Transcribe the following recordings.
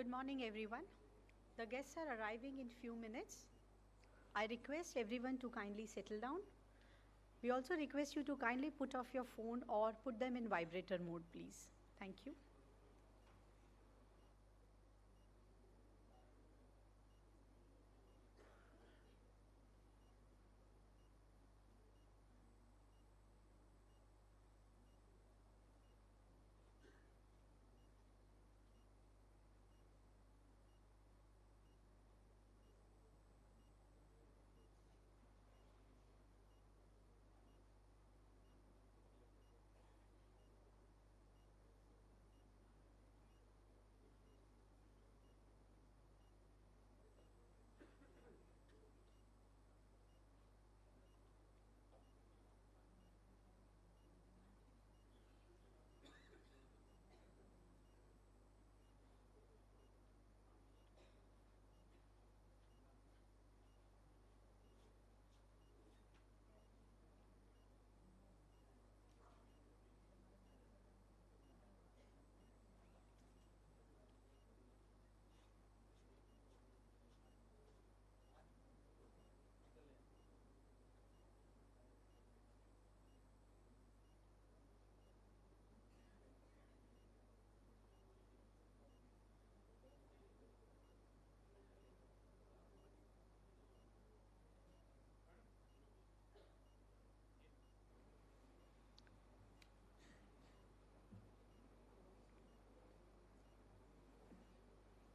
Good morning, everyone. The guests are arriving in few minutes. I request everyone to kindly settle down. We also request you to kindly put off your phone or put them in vibrator mode, please. Thank you.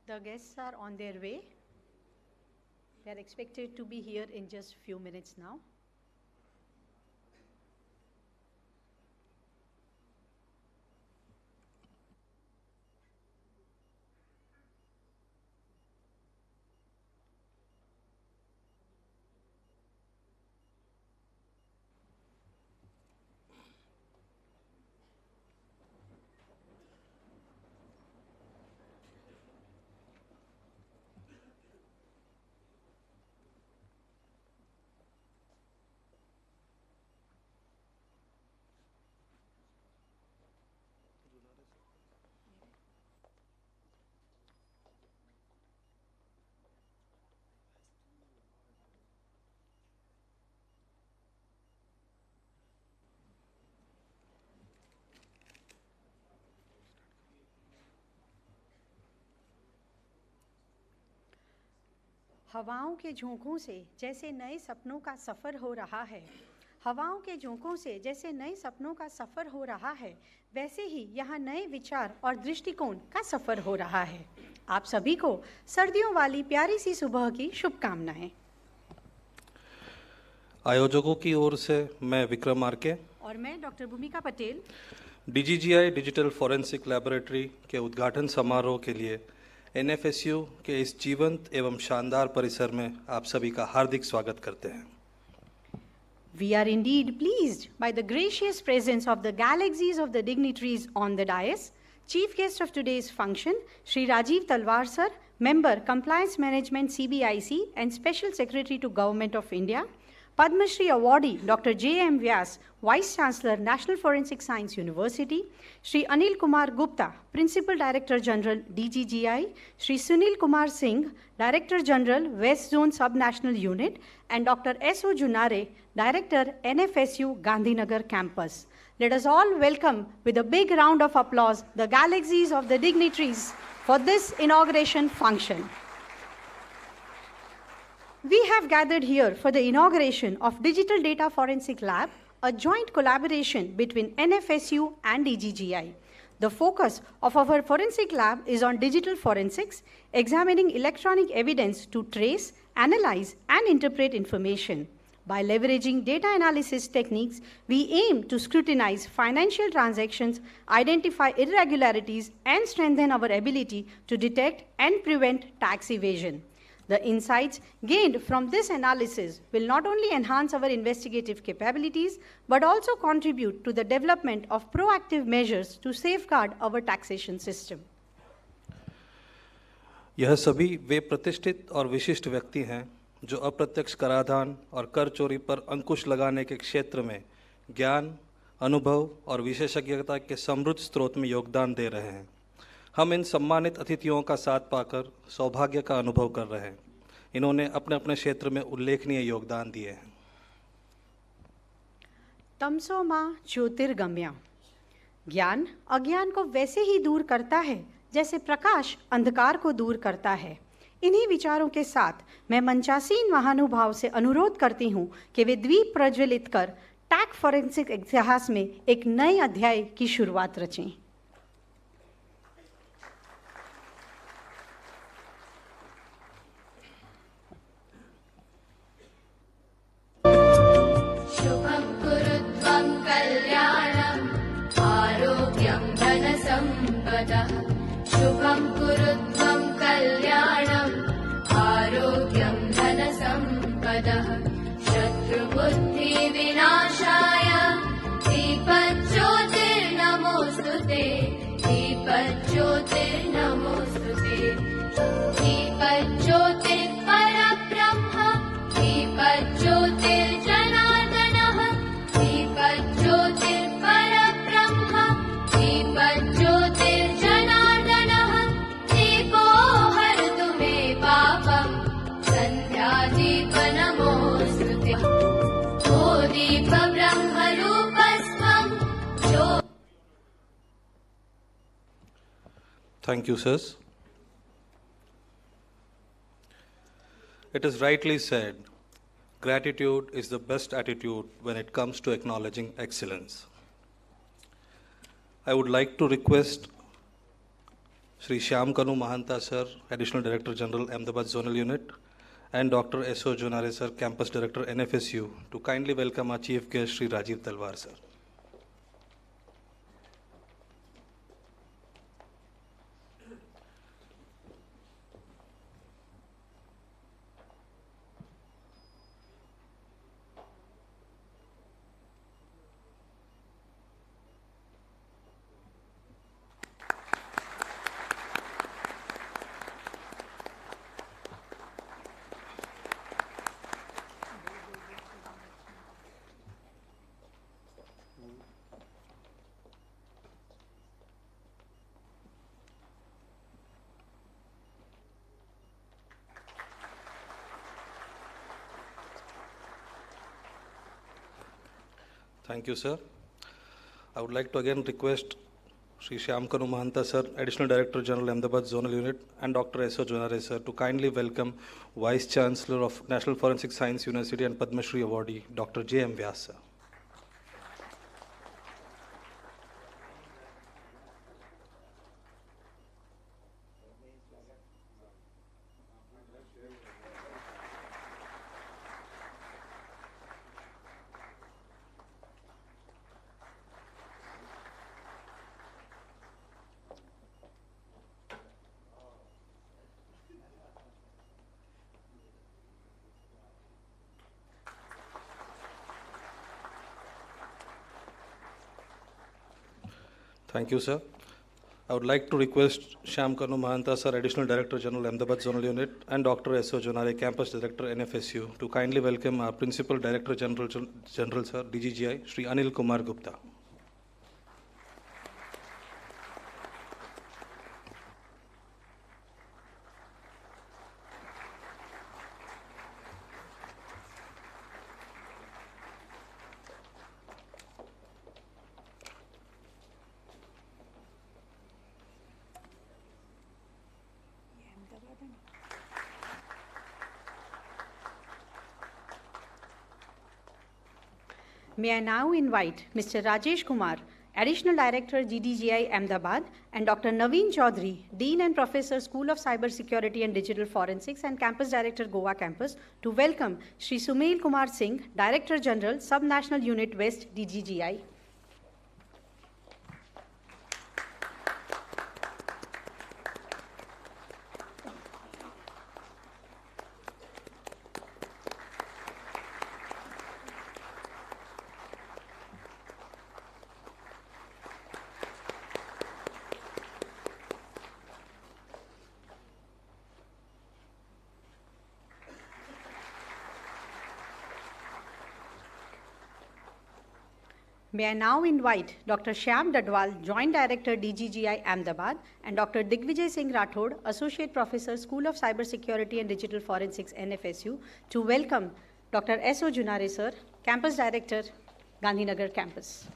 The guests are on their way. They are expected to be here in just few minutes now. हवाओं के झोंकों से जैसे नए सपनों का सफ़र हो रहा है, हवाओं के झोंकों से जैसे नए सपनों का सफ़र हो रहा है, वैसे ही यहाँ नए विचार और दृष्टिकोण का सफ़र हो रहा है। आप सभी को सर्दियों वाली प्यारी सी सुबह की शुभकामनाएं। आयोजकों की ओर से मैं विक्रम आरके और मैं डॉक्टर भूमिका Patel DGGI digital forensic laboratory के उद्घाटन समारोह के लिए NFSU के इस जीवंत एवं शानदार परिसर में आप सभी का हार्दिक स्वागत करते हैं। We are indeed pleased by the gracious presence of the galaxies of the dignitaries on the dais. Chief guest of today's function, Shri Rajiv Talwar sir, Member Compliance Management CBIC and Special Secretary to Government of India. Padma Shri Awardee Dr. J.M. Vyas, Vice Chancellor, National Forensic Science University. Shri Anil Kumar Gupta, Principal Director General, DGGI. Shri Sunil Kumar Singh, Director General, West Zone Subnational Unit. And Dr. S.O. Junare, Director, NFSU, Gandhinagar Campus. Let us all welcome with a big round of applause the galaxies of the dignitaries for this inauguration function. We have gathered here for the inauguration of Digital Data Forensic Lab, a joint collaboration between NFSU and DGGI. The focus of our forensic lab is on digital forensics, examining electronic evidence to trace, analyze, and interpret information. By leveraging data analysis techniques, we aim to scrutinize financial transactions, identify irregularities, and strengthen our ability to detect and prevent tax evasion. The insights gained from this analysis will not only enhance our investigative capabilities, but also contribute to the development of proactive measures to safeguard our taxation system. यह सभी वे प्रतिष्ठित और विशिष्ट व्यक्ति हैं जो अप्रत्यक्ष कराधान और कर चोरी पर अंकुश लगाने के क्षेत्र में ज्ञान, अनुभव और विशेषज्ञता के समृद्ध स्रोत में योगदान दे रहे हैं। हम इन सम्मानित अतिथियों का साथ पाकर सौभाग्य का अनुभव कर रहे हैं। इन्होंने अपने अपने क्षेत्र में उल्लेखनीय योगदान दिए हैं। तमसो मां ज्योतिर्गम्या। ज्ञान अज्ञान को वैसे ही दूर करता है जैसे प्रकाश अंधकार को दूर करता है। इन्हीं विचारों के साथ मैं मंचासीन महानुभाव से अनुरोध करती हूँ कि वे द्वीप प्रज्वलित कर टैग फॉरेंसिक इतिहास में एक नए अध्याय की शुरुआत रचें। शुभं कुरुत्वं कल्याणम् आरोग्यं धनसम्पदः। शुभं कुरुत्वं कल्याणम् आरोग्यं धनसम्पदः। शत्रुबुद्धिविनाशाय दीपज्योतिर्नमोऽस्तुते। दीपज्योतिर्नमोऽस्तुते। दीपज्योतिर्परब्रह्म दीपज्योतिर्जनार्दनः। दीपज्योतिर्परब्रह्म दीपज्योतिर्जनार्दनः। दीपो हरतु मे पापम् सन्ध्यादीपनमोऽस्तुते। ओ दीपब्रह्मरूपस्त्वं ज्यो। Thank you, sirs. It is rightly said, gratitude is the best attitude when it comes to acknowledging excellence. I would like to request Sri Shyam Kanu Mahanta sir, Additional Director General, Ahmedabad Zonal Unit, and Dr. S.O. Jonare sir, Campus Director, NFSU, to kindly welcome our Chief Guest, Sri Rajiv Talwar sir. Thank you, sir. I would like to again request Sri Shyam Kanu Mahanta sir, Additional Director General, Ahmedabad Zonal Unit, and Dr. S.O. Jonare sir to kindly welcome Vice Chancellor of National Forensic Science University and Padma Shri awardee, Dr. J.M. Vyas sir. Thank you, sir. I would like to request Shyam Kanu Mahanta sir, Additional Director General, Ahmedabad Zonal Unit, and Dr. S.O. Jonare, Campus Director, NFSU, to kindly welcome our Principal Director General, sir, DGGI, Sri Anil Kumar Gupta. May I now invite Mr. Rajesh Kumar, Additional Director, GDGI, Ahmedabad, and Dr. Naveen Chaudhary, Dean and Professor, School of Cybersecurity and Digital Forensics and Campus Director, Goa Campus, to welcome Sri Sumail Kumar Singh, Director General, Sub-National Unit West, DGGI. May I now invite Dr. Shyam Dadwal, Joint Director, DGGI, Ahmedabad, and Dr. Digvijay Singh Rathod, Associate Professor, School of Cybersecurity and Digital Forensics, NFSU, to welcome Dr. S.O. Junare, sir, Campus Director, Gandhinagar Campus.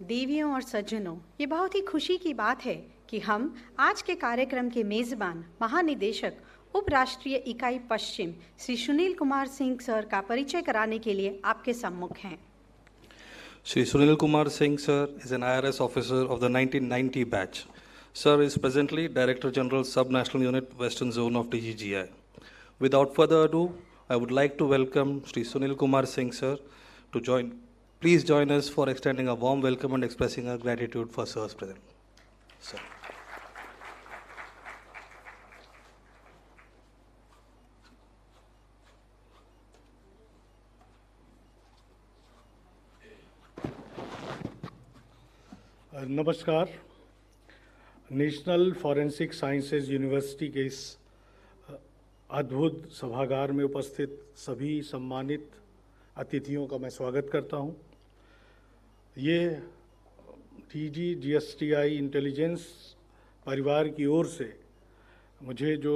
देवियों और सज्जनों, ये बहुत ही खुशी की बात है कि हम आज के कार्यक्रम के मेज़बान महानिदेशक उपराष्ट्रीय इकाई पश्चिम श्री सुनील कुमार सिंह सर का परिचय कराने के लिए आपके सम्मुख हैं। Shri Sunil Kumar Singh sir is an IRS officer of the 1990 batch. Sir is presently Director General Sub-National Unit Western Zone of DGGI. Without further ado, I would like to welcome Shri Sunil Kumar Singh sir to join. Please join us for extending a warm welcome and expressing our gratitude for sir's presence. Sir. नमस्कार। National forensic sciences university के इस अद्भुत सभागार में उपस्थित सभी सम्मानित अतिथियों का मैं स्वागत करता हूं। ये DGGSTI इंटेलिजेंस परिवार की ओर से मुझे जो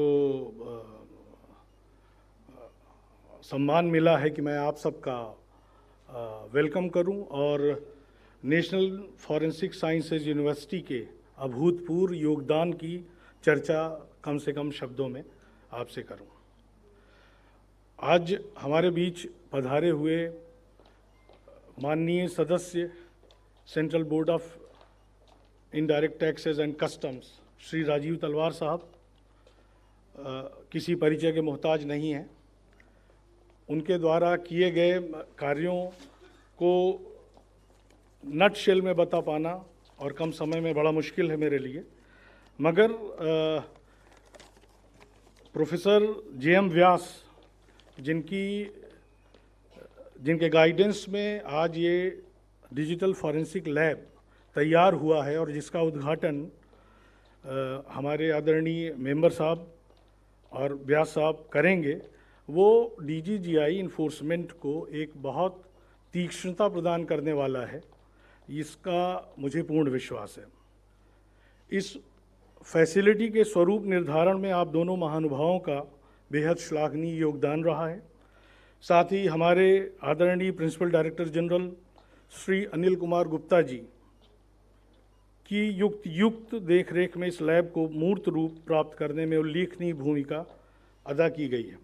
सम्मान मिला है कि मैं आप सबका वेलकम करूं और नेशनल फॉरेंसिक साइंसेज यूनिवर्सिटी के अभूतपूर्व योगदान की चर्चा कम से कम शब्दों में आपसे करूं। आज हमारे बीच पधारे हुए माननीय सदस्य central board of indirect taxes and customs Shri Rajiv Talwar साहब किसी परिचय के मोहताज नहीं हैं। उनके द्वारा किए गए कार्यों को नटशेल में बता पाना और कम समय में बड़ा मुश्किल है मेरे लिए, मगर प्रोफेसर JM व्यास जिनके गाइडेंस में आज ये डिजिटल फॉरेंसिक लैब तैयार हुआ है और जिसका उद्घाटन हमारे आदरणीय मेंबर साहब और व्यास साहब करेंगे, वो DGGI इन्फोर्समेंट को एक बहुत तीक्ष्णता प्रदान करने वाला है, इसका मुझे पूर्ण विश्वास है। इस फैसिलिटी के स्वरूप निर्धारण में आप दोनों महानुभावों का बेहद श्लाघनीय योगदान रहा है। साथ ही हमारे आदरणीय principal director general Shri Anil Kumar Gupta ji की युक्त देखरेख में इस लैब को मूर्त रूप प्राप्त करने में उल्लेखनीय भूमिका अदा की गई है।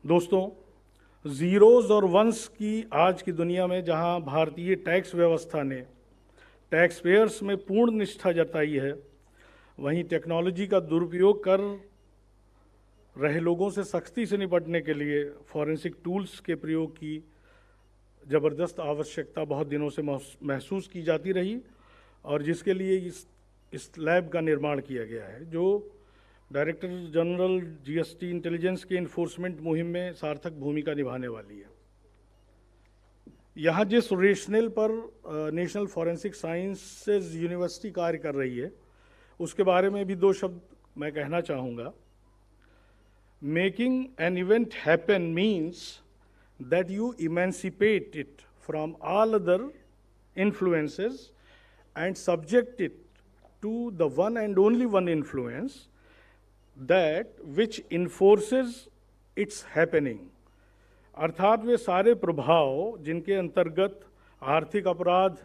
दोस्तों, ज़ीरोज़ और वंस की आज की दुनिया में जहां भारतीय टैक्स व्यवस्था ने टैक्स पेयर्स में पूर्ण निष्ठा जताई है, वहीं टेक्नोलॉजी का दुरुपयोग कर रहे लोगों से सख्ती से निपटने के लिए फॉरेंसिक टूल्स के प्रयोग की ज़बरदस्त आवश्यकता बहुत दिनों से महसूस की जाती रही और जिसके लिए इस लैब का निर्माण किया गया है, जो डायरेक्टर जनरल GST इंटेलिजेंस के इन्फोर्समेंट मुहिम में सार्थक भूमिका निभाने वाली है। यहाँ जिस रेशनल पर नेशनल फॉरेंसिक साइंसेज यूनिवर्सिटी कार्य कर रही है, उसके बारे में भी दो शब्द मैं कहना चाहूँगा। Making an event happen means that you emancipate it from all other influences and subject it to the one and only one influence that which enforces its happening, अर्थात वे सारे प्रभाव जिनके अंतर्गत आर्थिक अपराध,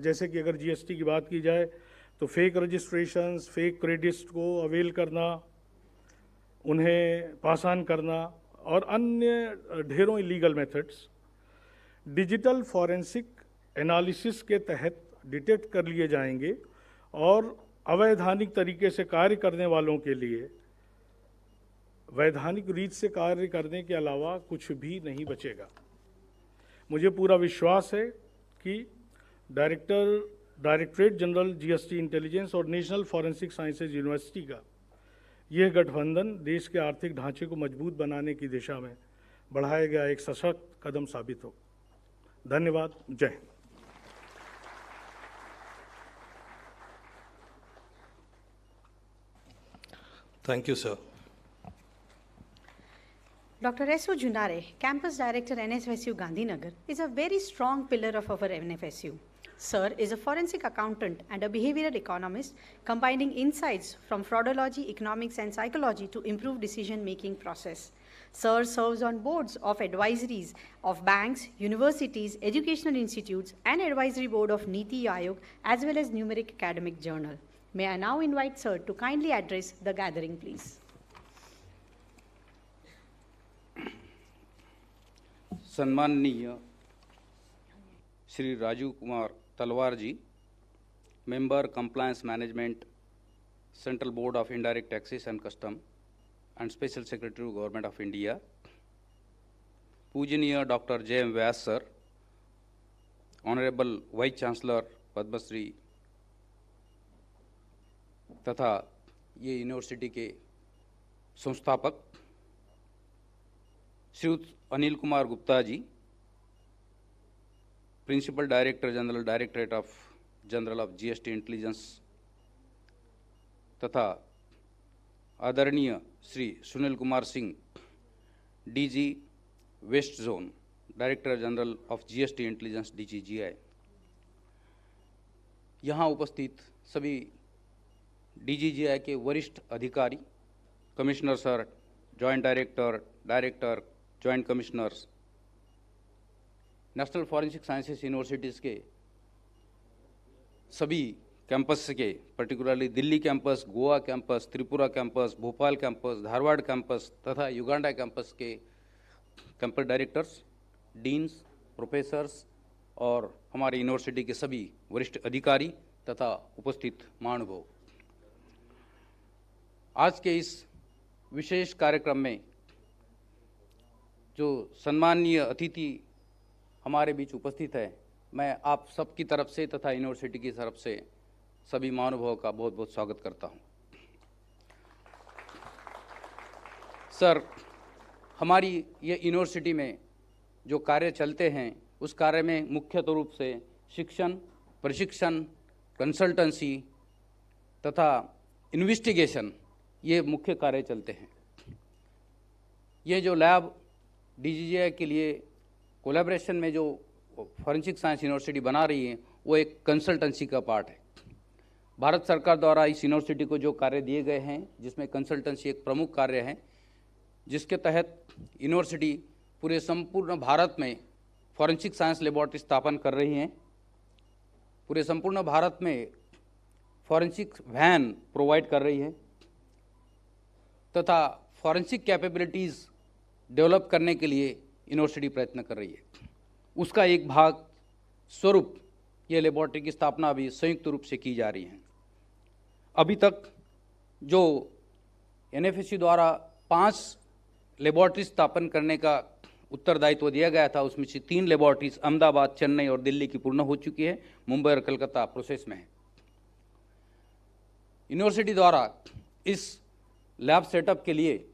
जैसे कि अगर GST की बात की जाए तो फेक रजिस्ट्रेशंस, फेक क्रेडिट्स को अवेल करना, उन्हें पास ऑन करना और अन्य ढेरों illegal methods digital forensic analysis के तहत डिटेक्ट कर लिए जाएंगे और अवैधानिक तरीके से कार्य करने वालों के लिए वैधानिक रीत से कार्य करने के अलावा कुछ भी नहीं बचेगा। मुझे पूरा विश्वास है कि डायरेक्टरेट जनरल जीएसटी इंटेलिजेंस और नेशनल फॉरेंसिक साइंसेज यूनिवर्सिटी का यह गठबंधन देश के आर्थिक ढांचे को मजबूत बनाने की दिशा में बढ़ाया गया एक सशक्त कदम साबित हो। धन्यवाद। जय Hind. Thank you, sir. Dr. S.O. Junare, Campus Director, NSFSU Gandhinagar, is a very strong pillar of our NFSU. Sir is a forensic accountant and a behavioral economist, combining insights from fraudology, economics, and psychology to improve decision-making process. Sir serves on boards of advisories of banks, universities, educational institutes, and advisory board of Niti Aayog, as well as Numeric Academic Journal. May I now invite Sir to kindly address the gathering, please. सम्माननीय Shri Rajiv Kumar Talwar ji, member compliance management, central board of indirect taxes and custom and special secretary government of India, पूजनीय doctor J.M. Vyas sir, honourable vice chancellor Padmashri तथा ये university के संस्थापक Shriyut Anil Kumar Gupta ji, principal director general, directorate of general of GST intelligence, तथा आदरणीय Shri Sunil Kumar Singh, DG west zone, director general of GST intelligence DGGI, यहाँ उपस्थित सभी DGGI के वरिष्ठ अधिकारी, commissioner sir, joint director, joint commissioners, national forensic sciences universities के सभी कैंपस के, particularly Delhi campus, Goa campus, Tripura campus, Bhopal campus, Dharwad campus तथा युगांडा कैंपस के कैंपस डायरेक्टर्स, डीन्स, प्रोफेसर्स और हमारे यूनिवर्सिटी के सभी वरिष्ठ अधिकारी तथा उपस्थित महानुभाव, आज के इस विशेष कार्यक्रम में जो सम्माननीय अतिथि हमारे बीच उपस्थित है, मैं आप सबकी तरफ से तथा यूनिवर्सिटी की तरफ से सभी महानुभावों का बहुत बहुत स्वागत करता हूं। सर, हमारी ये यूनिवर्सिटी में जो कार्य चलते हैं उस कार्य में मुख्य रूप से शिक्षण, प्रशिक्षण, कंसल्टेंसी तथा इन्वेस्टिगेशन, ये मुख्य कार्य चलते हैं। ये जो लैब DGGI के लिए कोलैबोरेशन में जो फॉरेंसिक साइंस यूनिवर्सिटी बना रही है वो एक कंसल्टेंसी का पार्ट है। भारत सरकार द्वारा इस यूनिवर्सिटी को जो कार्य दिए गए हैं जिसमें कंसल्टेंसी एक प्रमुख कार्य है, जिसके तहत यूनिवर्सिटी पूरे संपूर्ण भारत में फॉरेंसिक साइंस लेबोरेटरी स्थापन कर रही हैं। पूरे संपूर्ण भारत में फॉरेंसिक वैन प्रोवाइड कर रही है तथा फॉरेंसिक कैपेबिलिटीज़ डेवलप करने के लिए यूनिवर्सिटी प्रयत्न कर रही है। उसका एक भाग स्वरूप ये लेबोरेटरी की स्थापना भी संयुक्त रूप से की जा रही है। अभी तक जो NFSU द्वारा 5 लेबोरेटरी स्थापन करने का उत्तरदायित्व दिया गया था, उसमें से 3 लेबोरेटरीज अहमदाबाद, चेन्नई और दिल्ली की पूर्ण हो चुकी है। मुंबई और कलकत्ता प्रोसेस में है। यूनिवर्सिटी द्वारा इस लैब सेटअप के लिए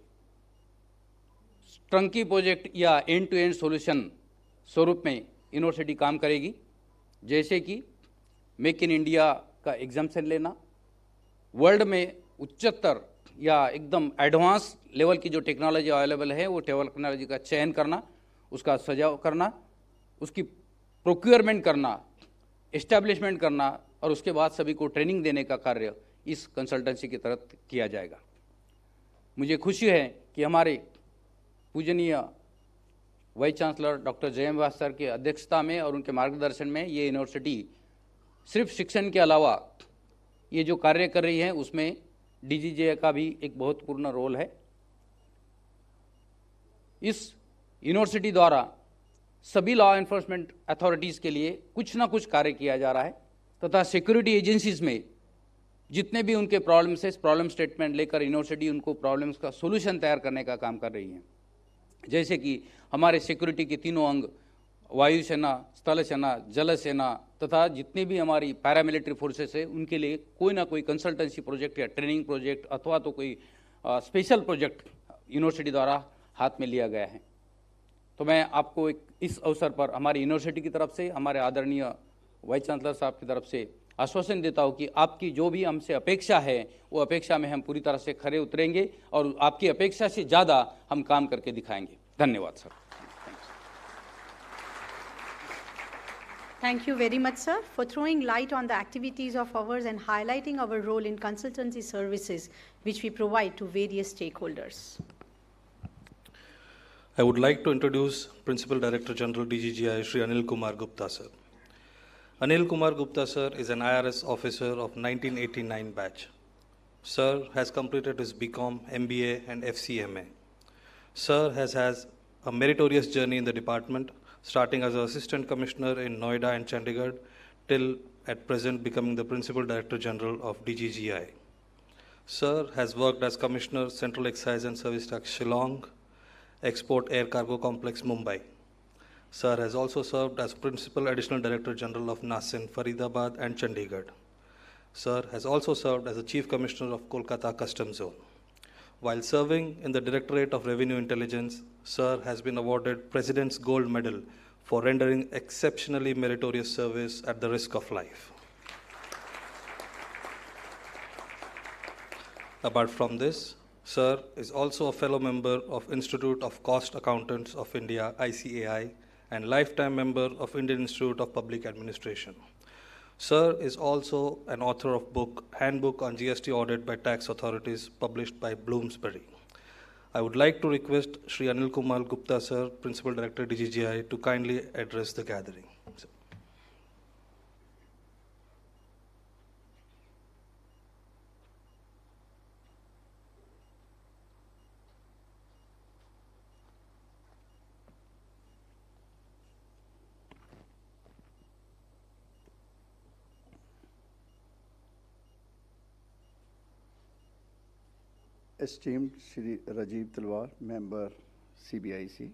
ट्रंकी प्रोजेक्ट या एंड टू एंड सॉल्यूशन स्वरूप में यूनिवर्सिटी काम करेगी, जैसे कि मेक इन इंडिया का एग्जाम्पशन लेना, वर्ल्ड में उच्चतर या एकदम एडवांस लेवल की जो टेक्नोलॉजी अवेलेबल है वो टेक्नोलॉजी का चयन करना, उसका सजाव करना, उसकी प्रोक्योरमेंट करना, एस्टैब्लिशमेंट करना और उसके बाद सभी को ट्रेनिंग देने का कार्य इस कंसल्टेंसी के तहत किया जाएगा। मुझे खुशी है कि हमारे पूजनीय vice chancellor doctor J.M. Vyas sir के अध्यक्षता में और उनके मार्गदर्शन में ये यूनिवर्सिटी सिर्फ शिक्षण के अलावा ये जो कार्य कर रही है उसमें DGGI का भी एक महत्वपूर्ण रोल है। इस यूनिवर्सिटी द्वारा सभी लॉ एनफोर्समेंट अथॉरिटीज़ के लिए कुछ ना कुछ कार्य किया जा रहा है तथा सिक्योरिटी एजेंसीज में जितने भी उनके प्रॉब्लम्स है, प्रॉब्लम स्टेटमेंट लेकर यूनिवर्सिटी उनको प्रॉब्लम्स का सोल्यूशन तैयार करने का काम कर रही है। जैसे कि हमारे सिक्योरिटी के तीनों अंग, वायुसेना, स्थल सेना, जल सेना तथा जितने भी हमारी पैरामिलिट्री फोर्सेस है, उनके लिए कोई ना कोई कंसल्टेंसी प्रोजेक्ट या ट्रेनिंग प्रोजेक्ट अथवा तो कोई स्पेशल प्रोजेक्ट यूनिवर्सिटी द्वारा हाथ में लिया गया है। तो मैं आपको इस अवसर पर हमारी यूनिवर्सिटी की तरफ से, हमारे आदरणीय वाइस चांसलर साहब की तरफ से आश्वासन देता हूँ कि आपकी जो भी हमसे अपेक्षा है, वो अपेक्षा में हम पूरी तरह से खरे उतरेंगे और आपकी अपेक्षा से ज़्यादा हम काम करके दिखाएंगे। धन्यवाद sir. Thank you very much, sir, for throwing light on the activities of ours and highlighting our role in consultancy services which we provide to various stakeholders. I would like to introduce Principal Director General DGGI, Shri Anil Kumar Gupta, sir. Anil Kumar Gupta, sir, is an IRS officer of 1989 batch. Sir has completed his BCom, MBA, and FCMA. Sir has a meritorious journey in the department, starting as an Assistant Commissioner in Noida and Chandigarh, till at present becoming the Principal Director General of DGGI. Sir has worked as Commissioner, Central Excise and Service Tax, Shillong, Export Air Cargo Complex, Mumbai. Sir has also served as Principal Additional Director General of NASIN, Faridabad and Chandigarh. Sir has also served as the Chief Commissioner of Kolkatta Customs Zone. While serving in the Directorate of Revenue Intelligence, Sir has been awarded President's Gold Medal for rendering exceptionally meritorious service at the risk of life. Apart from this, Sir is also a fellow member of Institute of Cost Accountants of India, ICAI, and lifetime member of Indian Institute of Public Administration. Sir is also an author of book Handbook on GST Audit by Tax Authorities, published by Bloomsbury. I would like to request Shri Anil Kumar Gupta, sir, Principal Director DGGI, to kindly address the gathering. Esteemed Shri Rajiv Talwar, Member CBIC,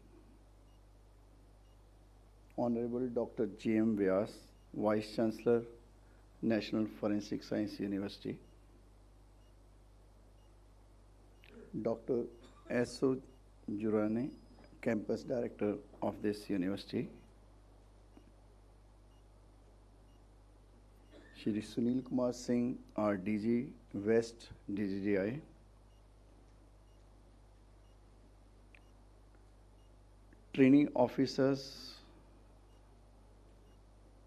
Honorable Dr. G.M. Vyas, Vice Chancellor, National Forensic Science University, Dr. S.O. Jurane, Campus Director of this university, Shri Sunil Kumar Singh, our DG, West DGGI, training officers,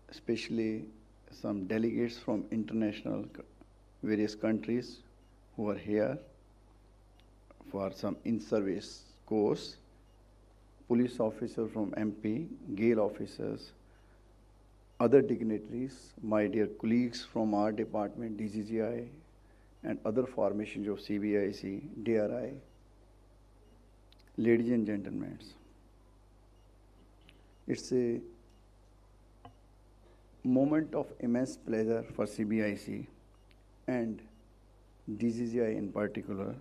especially some delegates from international various countries who are here for some in-service course, police officer from MP, Gale officers, other dignitaries, my dear colleagues from our department, DGGI, and other formations of CBIC, DRI, ladies and gentlemen. It's a moment of immense pleasure for CBIC and DGGI in particular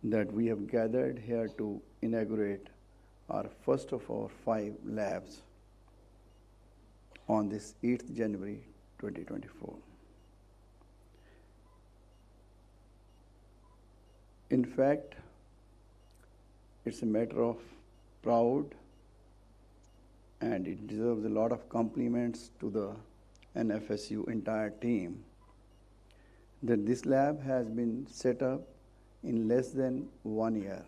that we have gathered here to inaugurate our first of our 5 labs on this 8th January 2024. In fact, it's a matter of proud, and it deserves a lot of compliments to the NFSU entire team that this lab has been set up in less than 1 year,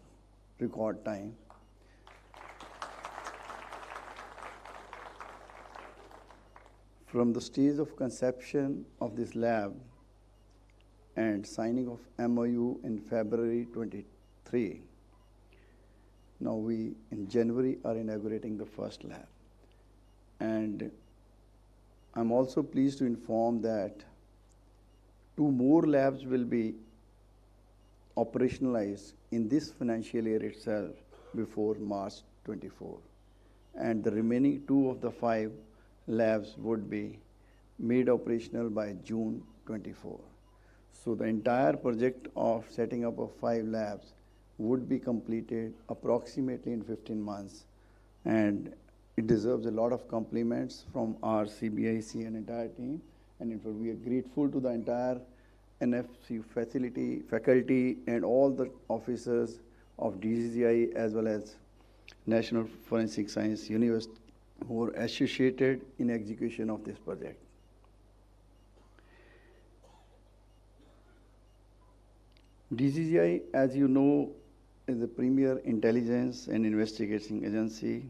record time. From the stage of conception of this lab and signing of MOU in February 23, now we in January are inaugurating the first lab. And I'm also pleased to inform that 2 more labs will be operationalized in this financial year itself before March 24. And the remaining 2 of the 5 labs would be made operational by June 24. So the entire project of setting up of 5 labs would be completed approximately in 15 months. And it deserves a lot of compliments from our CBIC and entire team. And in fact, we are grateful to the entire NFC faculty, and all the officers of DGI as well as National Forensic Science University who were associated in execution of this project. DGI, as you know, is the premier intelligence and investigating agency,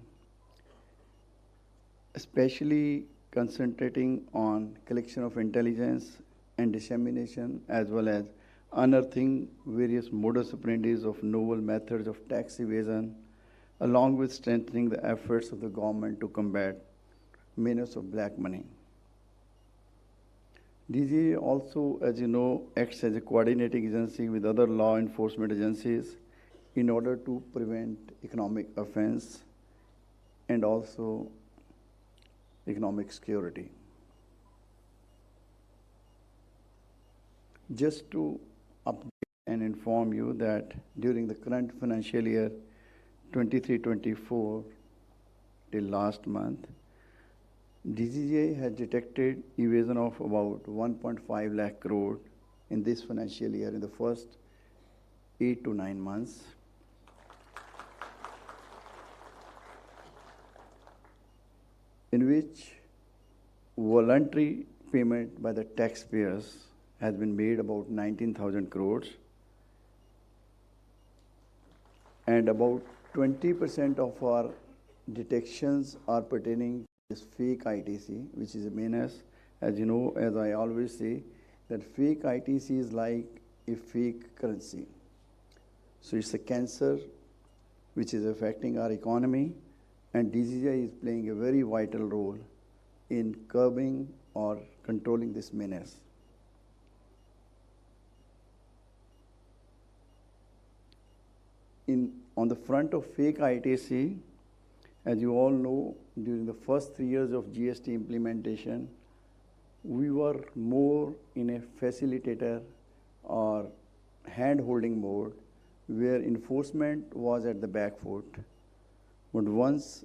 especially concentrating on collection of intelligence and dissemination, as well as unearthing various modus operandi of novel methods of tax evasion, along with strengthening the efforts of the government to combat menace of black money. DGA also, as you know, acts as a coordinating agency with other law enforcement agencies in order to prevent economic offense and also economic security. Just to update and inform you that during the current financial year 23-24 till last month, DGA has detected evasion of about 1.5 lakh crore in this financial year in the first 8 to 9 months. In which voluntary payment by the taxpayers has been made about 19,000 crores, and about 20% of our detections are pertaining to this fake ITC, which is a menace. As you know, as I always say, that fake ITC is like a fake currency. So it's a cancer which is affecting our economy, and DGI is playing a very vital role in curbing or controlling this menace. On the front of fake ITC, as you all know, during the first 3 years of GST implementation, we were more in a facilitator or hand-holding mode where enforcement was at the back foot. But once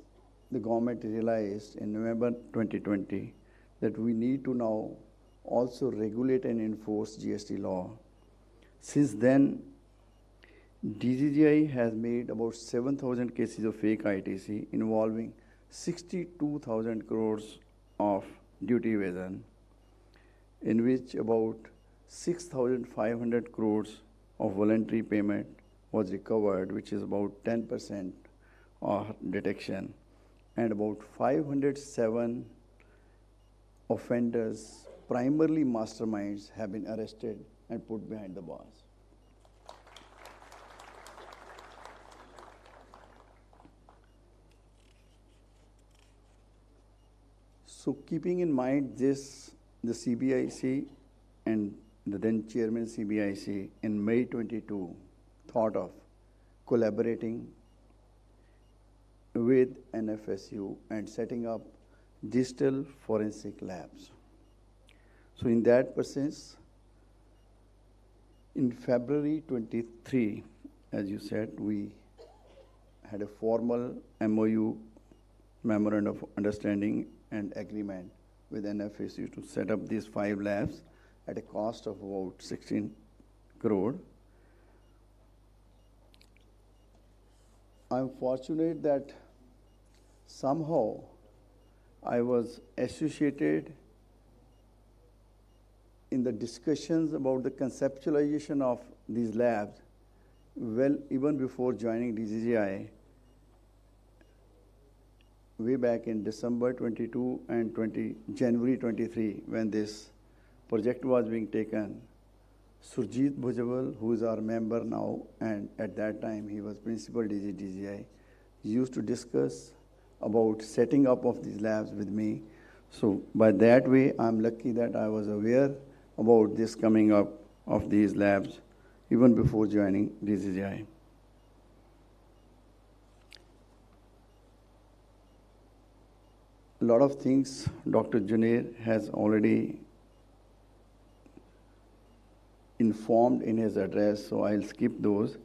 the government realized in November 2020 that we need to now also regulate and enforce GST law, since then, DGI has made about 7,000 cases of fake ITC involving 62,000 crores of duty evasion, in which about 6,500 crores of voluntary payment was recovered, which is about 10% of detection, and about 507 offenders, primarily masterminds, have been arrested and put behind the bars. So keeping in mind this, the CBIC and the then chairman CBIC in May 22 thought of collaborating with NFSU and setting up Digital Forensic Labs. So in that process, in February 23, as you said, we had a formal MOU, Memorandum of Understanding and Agreement with NFSU to set up these 5 labs at a cost of about 16 crore. I'm fortunate that somehow I was associated in the discussions about the conceptualization of these labs, well, even before joining DGI, way back in December 22 and January 23, when this project was being taken. Surjit Bhujbal, who is our member now, and at that time he was principal DGI, used to discuss about setting up of these labs with me. So by that way, I'm lucky that I was aware about this coming up of these labs even before joining DGI. A lot of things Dr. Junaid has already informed in his address, so I'll skip those.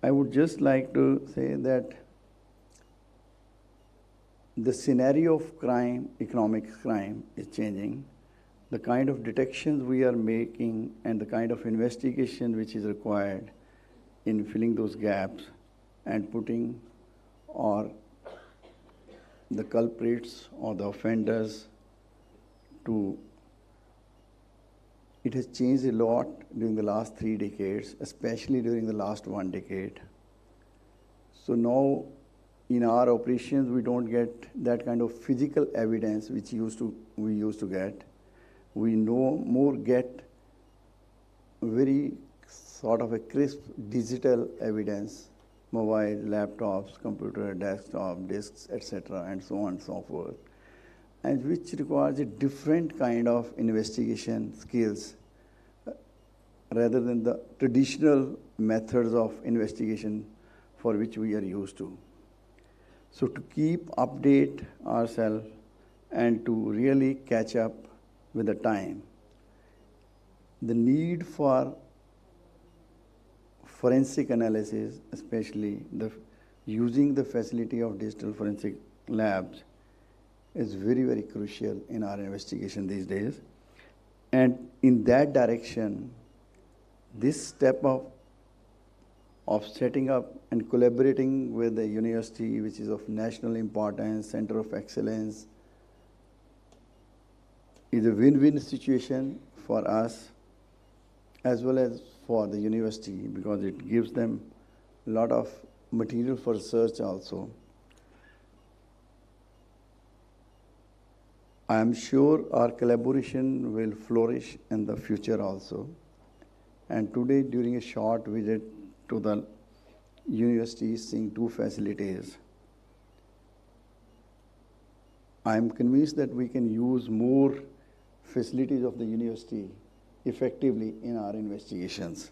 I would just like to say that the scenario of crime, economic crime, is changing. The kind of detections we are making and the kind of investigation which is required in filling those gaps and putting or the culprits or the offenders to, it has changed a lot during the last 3 decades, especially during the last 1 decade. So now in our operations, we don't get that kind of physical evidence which we used to get. We no more get very sort of a crisp digital evidence, mobile, laptops, computer, desktop, disks, etc., and so on and so forth, and which requires a different kind of investigation skills rather than the traditional methods of investigation for which we are used to. So to keep update ourselves and to really catch up with the time, the need for forensic analysis, especially using the facility of digital forensic labs, is very, very crucial in our investigation these days. And in that direction, this step of setting up and collaborating with the university, which is of national importance, center of excellence, is a win-win situation for us as well as for the university, because it gives them a lot of material for research also. I am sure our collaboration will flourish in the future also. And today, during a short visit to the university, seeing 2 facilities, I am convinced that we can use more facilities of the university effectively in our investigations.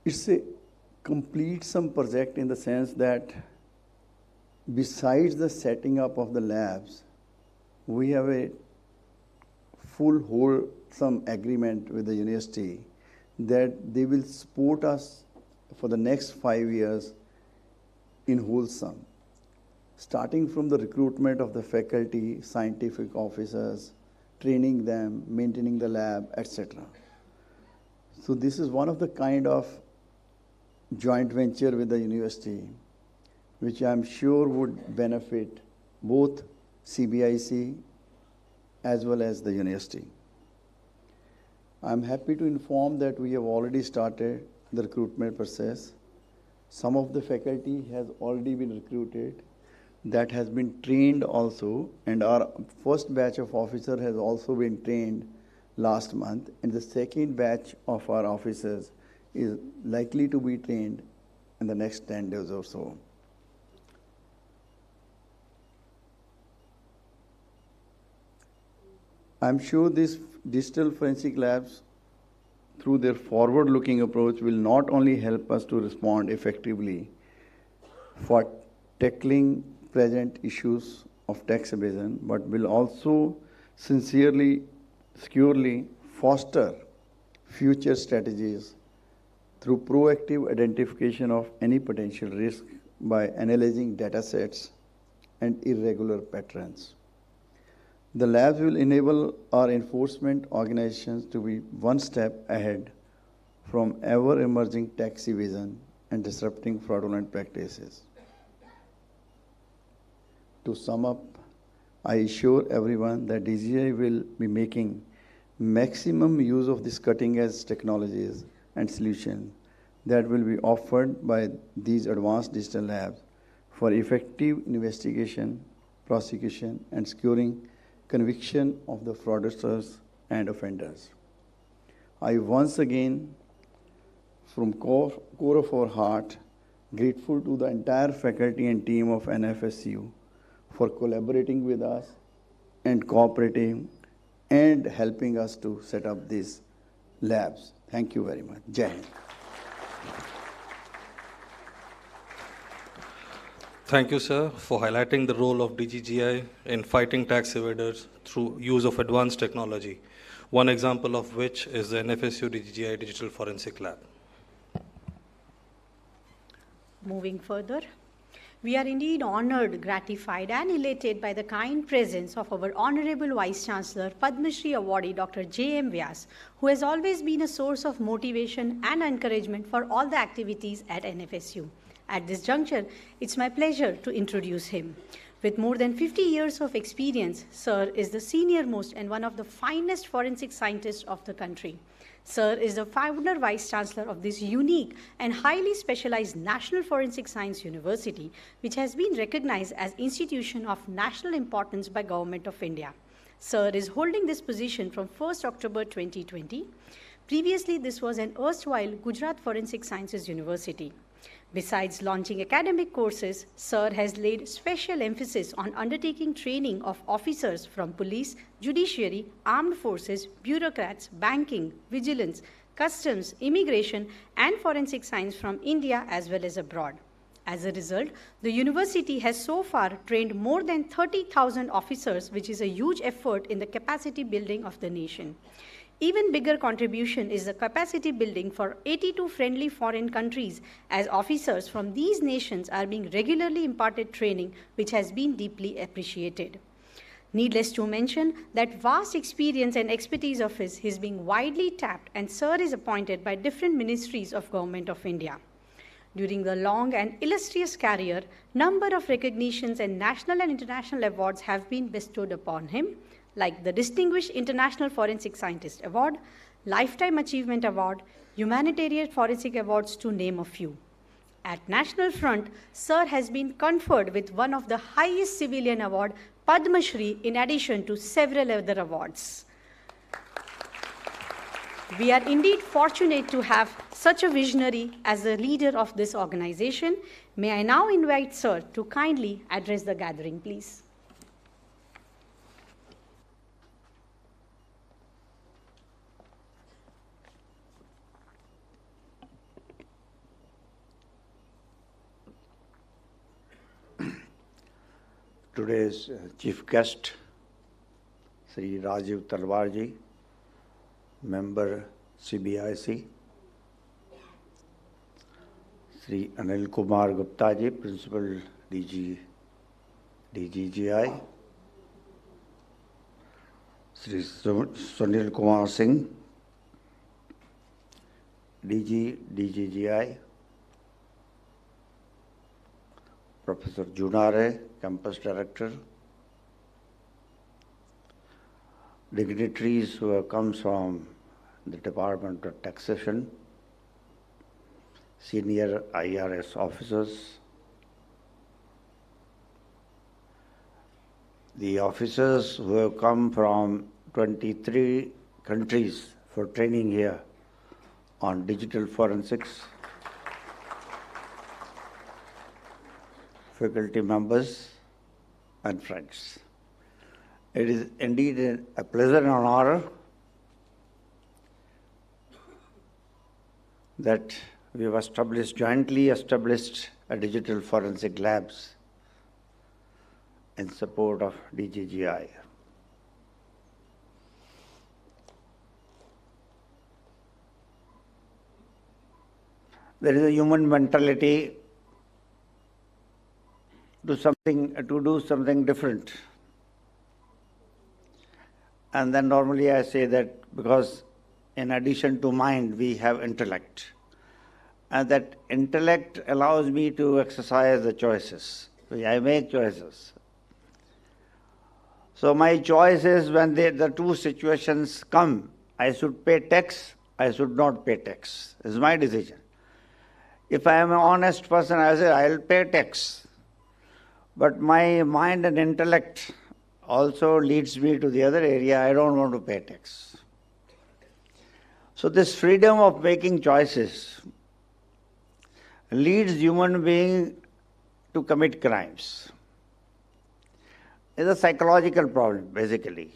It's a complete sum project in the sense that besides the setting up of the labs, we have a full wholesome agreement with the university that they will support us for the next 5 years in wholesome, starting from the recruitment of the faculty, scientific officers, training them, maintaining the lab, etc. So this is one of the kind of joint venture with the university, which I'm sure would benefit both CBIC as well as the university. I'm happy to inform that we have already started the recruitment process. Some of the faculty has already been recruited, that has been trained also, and our first batch of officers has also been trained last month, and the second batch of our officers is likely to be trained in the next 10 days or so. I'm sure these digital forensic labs, through their forward-looking approach, will not only help us to respond effectively for tackling present issues of tax evasion, but will also sincerely, securely foster future strategies through proactive identification of any potential risk by analyzing data sets and irregular patterns. The labs will enable our enforcement organizations to be one step ahead from ever-emerging tax evasion and disrupting fraudulent practices. To sum up, I assure everyone that DGI will be making maximum use of these cutting-edge technologies and solutions that will be offered by these advanced digital labs for effective investigation, prosecution, and securing conviction of the fraudsters and offenders. I once again, from core of our heart, grateful to the entire faculty and team of NFSU for collaborating with us and cooperating and helping us to set up these labs. Thank you very much. Jai Hind. Thank you, sir, for highlighting the role of DGGI in fighting tax evaders through use of advanced technology, one example of which is the NFSU DGGI Digital Forensic Lab. Moving further, we are indeed honored, gratified, and elated by the kind presence of our Honorable Vice Chancellor, Padma Shri awardee Dr. J.M. Vyas, who has always been a source of motivation and encouragement for all the activities at NFSU. At this juncture, it's my pleasure to introduce him. With more than 50 years of experience, Sir is the senior-most and one of the finest forensic scientists of the country. Sir is the founder Vice Chancellor of this unique and highly specialized National Forensic Science University, which has been recognized as institution of national importance by Government of India. Sir is holding this position from 1st October 2020. Previously, this was an erstwhile Gujarat Forensic Sciences University. Besides launching academic courses, Sir has laid special emphasis on undertaking training of officers from police, judiciary, armed forces, bureaucrats, banking, vigilance, customs, immigration, and forensic science from India as well as abroad. As a result, the university has so far trained more than 30,000 officers, which is a huge effort in the capacity building of the nation. Even bigger contribution is the capacity building for 82 friendly foreign countries, as officers from these nations are being regularly imparted training, which has been deeply appreciated. Needless to mention that vast experience and expertise of his is being widely tapped, and Sir is appointed by different ministries of Government of India. During the long and illustrious career, number of recognitions and national and international awards have been bestowed upon him, like the Distinguished International Forensic Scientist Award, Lifetime Achievement Award, Humanitarian Forensic Awards, to name a few. At national front, Sir has been conferred with one of the highest civilian award, Padma Shri, in addition to several other awards. We are indeed fortunate to have such a visionary as the leader of this organization. May I now invite Sir to kindly address the gathering, please. Today's chief guest, Sri Rajiv Talwar ji, member CBIC, Sri Anil Kumar Gupta ji, principal DGGI, Sri Sunil Kumar Singh, DGGI, Professor Junare, Campus Director, dignitaries who have come from the Department of Taxation, senior IRS officers, the officers who have come from 23 countries for training here on digital forensics, faculty members, and friends. It is indeed a pleasure and honor that we have jointly established a digital forensic labs in support of DGGI. There is a human mentality to do something different. And then normally I say that because in addition to mind, we have intellect. And that intellect allows me to exercise the choices. I make choices. So my choice is when the two situations come, I should pay tax, I should not pay tax. It's my decision. If I am an honest person, I say I'll pay tax. But my mind and intellect also leads me to the other area. I don't want to pay tax. So this freedom of making choices leads human being to commit crimes. It's a psychological problem, basically.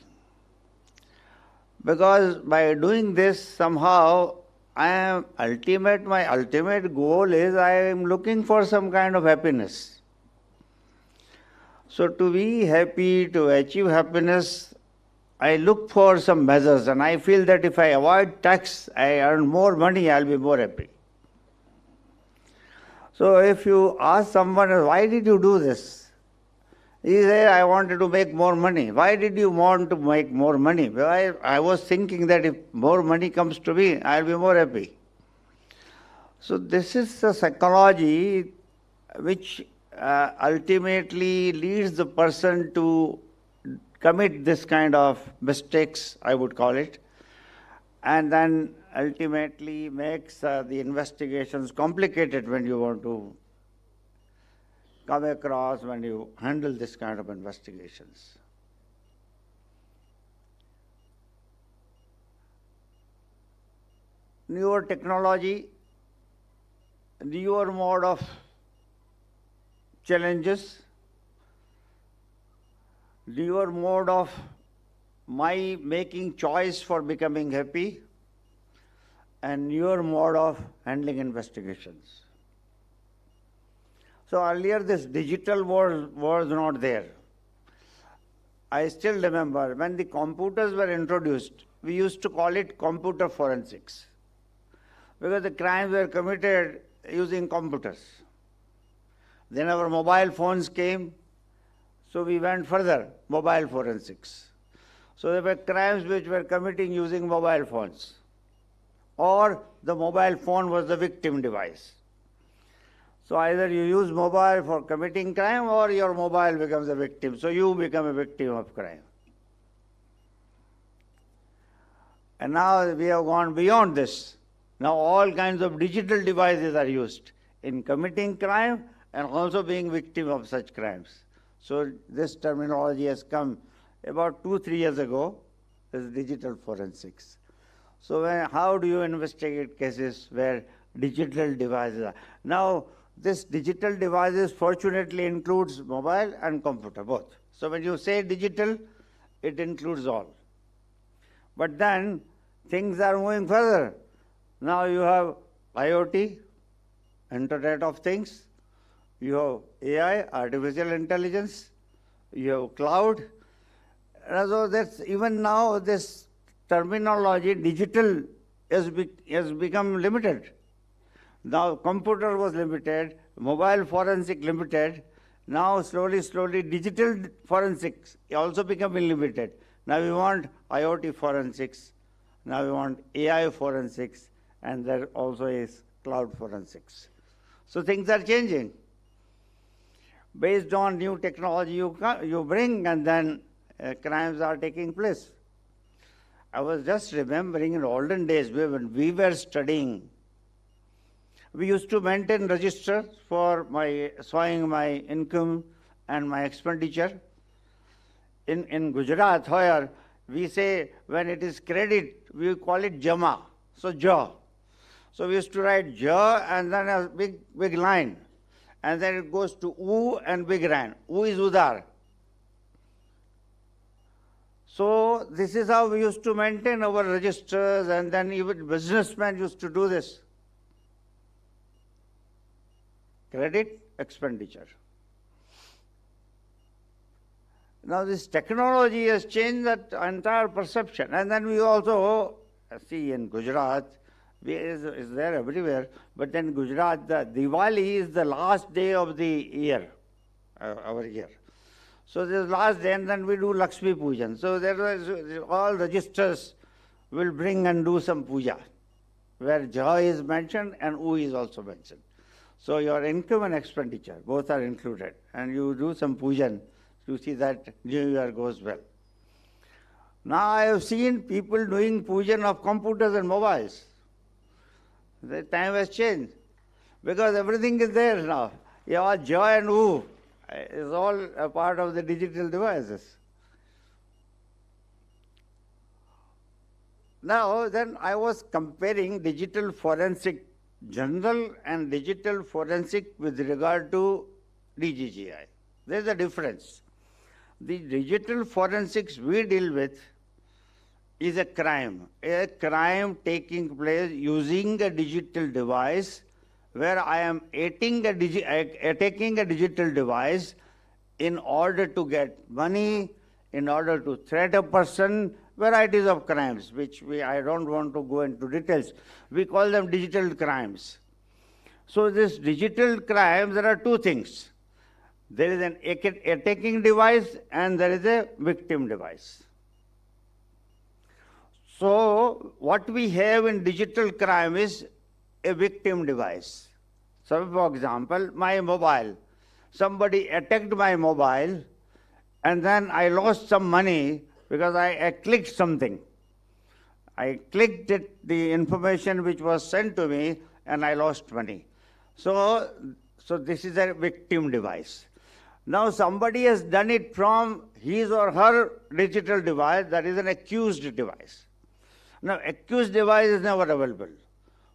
Because by doing this, somehow my ultimate goal is I am looking for some kind of happiness. So to be happy, to achieve happiness, I look for some measures, and I feel that if I avoid tax, I earn more money, I'll be more happy. So if you ask someone, why did you do this? He said, I wanted to make more money. Why did you want to make more money? Well, I was thinking that if more money comes to me, I'll be more happy. So this is the psychology which ultimately leads the person to commit this kind of mistakes, I would call it, and then ultimately makes the investigations complicated when you want to come across, when you handle this kind of investigations. Newer technology, newer mode of challenges, newer mode of my making choice for becoming happy, and newer mode of handling investigations. So earlier this digital world was not there. I still remember when the computers were introduced, we used to call it computer forensics, because the crimes were committed using computers. Then our mobile phones came, so we went further, mobile forensics. So there were crimes which were committing using mobile phones, or the mobile phone was the victim device. So either you use mobile for committing crime, or your mobile becomes a victim. So you become a victim of crime. And now we have gone beyond this. Now all kinds of digital devices are used in committing crime and also being victim of such crimes. So this terminology has come about 2-3 years ago, is digital forensics. So how do you investigate cases where digital devices are? Now, this digital devices fortunately includes mobile and computer, both. So when you say digital, it includes all. But then things are moving further. Now you have IoT, Internet of Things, you have AI, artificial intelligence, you have cloud. And so that's even now this terminology, digital, has become limited. Now computer was limited, mobile forensic limited, now slowly digital forensics also becoming limited. Now we want IoT forensics, now we want AI forensics, and there also is cloud forensics. So things are changing. Based on new technology you bring, and then crimes are taking place. I was just remembering in olden days when we were studying, we used to maintain registers for showing my income and my expenditure. In Gujarat, where we say when it is credit, we call it jama, so ja. So we used to write ja and then a big line, and then it goes to u and big line. U is udar. So this is how we used to maintain our registers, and then even businessmen used to do this. Credit, expenditure. Now this technology has changed that entire perception. And then we also see in Gujarat, is there everywhere, but then Gujarat, the Diwali is the last day of the year, our year. So this last day, and then we do Lakshmi Pujan. So there was, all registers will bring and do some puja, where Ja is mentioned and U is also mentioned. So your income and expenditure, both are included. And you do some pujan to see that New Year goes well. Now I have seen people doing pujan of computers and mobiles. The time has changed, because everything is there now. Your Ja and U is all a part of the digital devices. Now then I was comparing digital forensic general and digital forensic with regard to DGGI. There is a difference. The digital forensics we deal with is a crime taking place using a digital device, where I am taking a digital device in order to get money, in order to threat a person, varieties of crimes, which I don't want to go into details. We call them digital crimes. So this digital crimes, there are two things. There is an attacking device and there is a victim device. So what we have in digital crime is a victim device. So for example, my mobile. Somebody attacked my mobile and then I lost some money because I clicked something. I clicked the information which was sent to me and I lost money. So this is a victim device. Now somebody has done it from his or her digital device, that is an accused device. Now accused device is never available.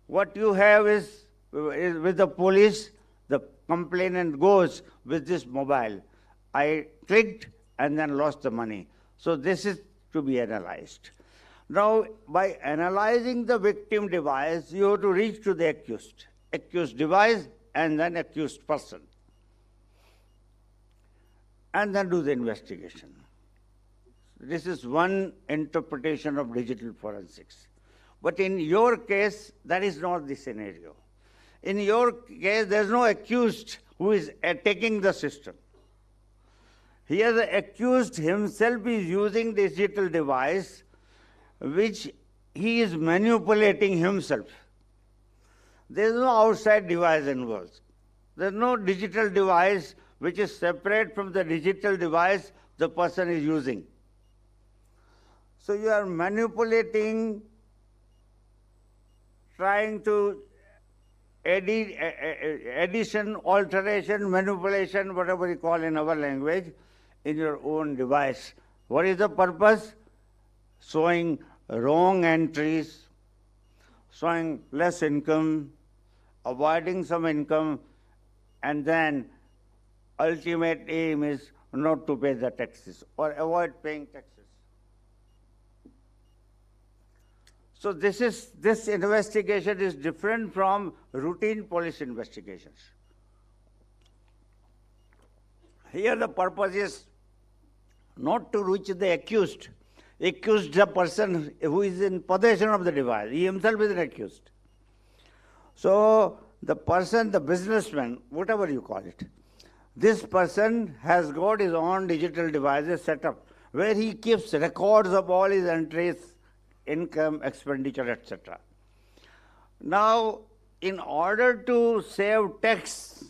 What you have is with the police, the complainant goes with this mobile. I clicked and then lost the money. So this is to be analyzed. Now by analyzing the victim device, you have to reach to the accused device and then accused person. And then do the investigation. This is one interpretation of digital forensics. But in your case, that is not the scenario. In your case, there is no accused who is attacking the system. Here the accused himself is using digital device which he is manipulating himself. There is no outside device involved. There is no digital device which is separate from the digital device the person is using. So you are manipulating, trying to addition, alteration, manipulation, whatever you call in our language, in your own device. What is the purpose? Showing wrong entries, showing less income, avoiding some income, and then ultimate aim is not to pay the taxes or avoid paying taxes. So this investigation is different from routine police investigations. Here the purpose is not to reach the accused. Accused the person who is in possession of the device. He himself is an accused. So the person, the businessman, whatever you call it, this person has got his own digital devices set up where he keeps records of all his entries, income, expenditure, etc. Now, in order to save tax,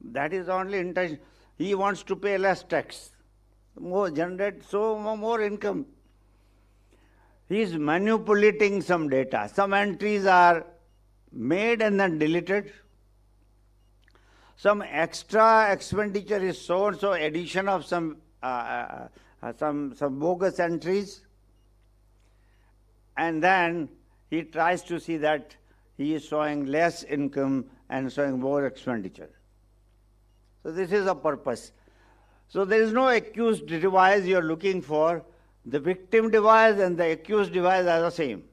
that is only intention. He wants to pay less tax, generate more income. He is manipulating some data. Some entries are made and then deleted. Some extra expenditure is shown, so addition of some bogus entries. And then he tries to see that he is showing less income and showing more expenditure. So this is a purpose. So there is no accused device you are looking for. The victim device and the accused device are the same.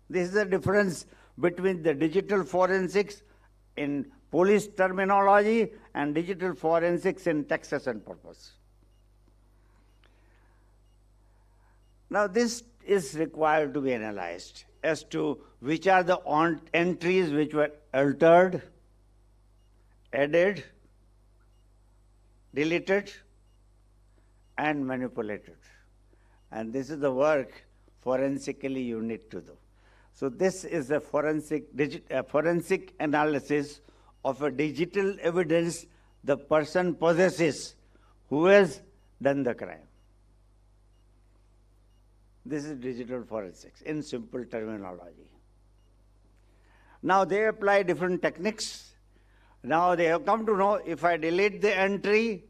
This is the difference between the digital forensics in police terminology and digital forensics in taxation purpose. Now this is required to be analyzed as to which are the entries which were altered, added, deleted, and manipulated. And this is the work forensically you need to do. So this is a forensic analysis of a digital evidence the person possesses who has done the crime. This is digital forensics in simple terminology. Now they apply different techniques. Now they have come to know if I delete the entry,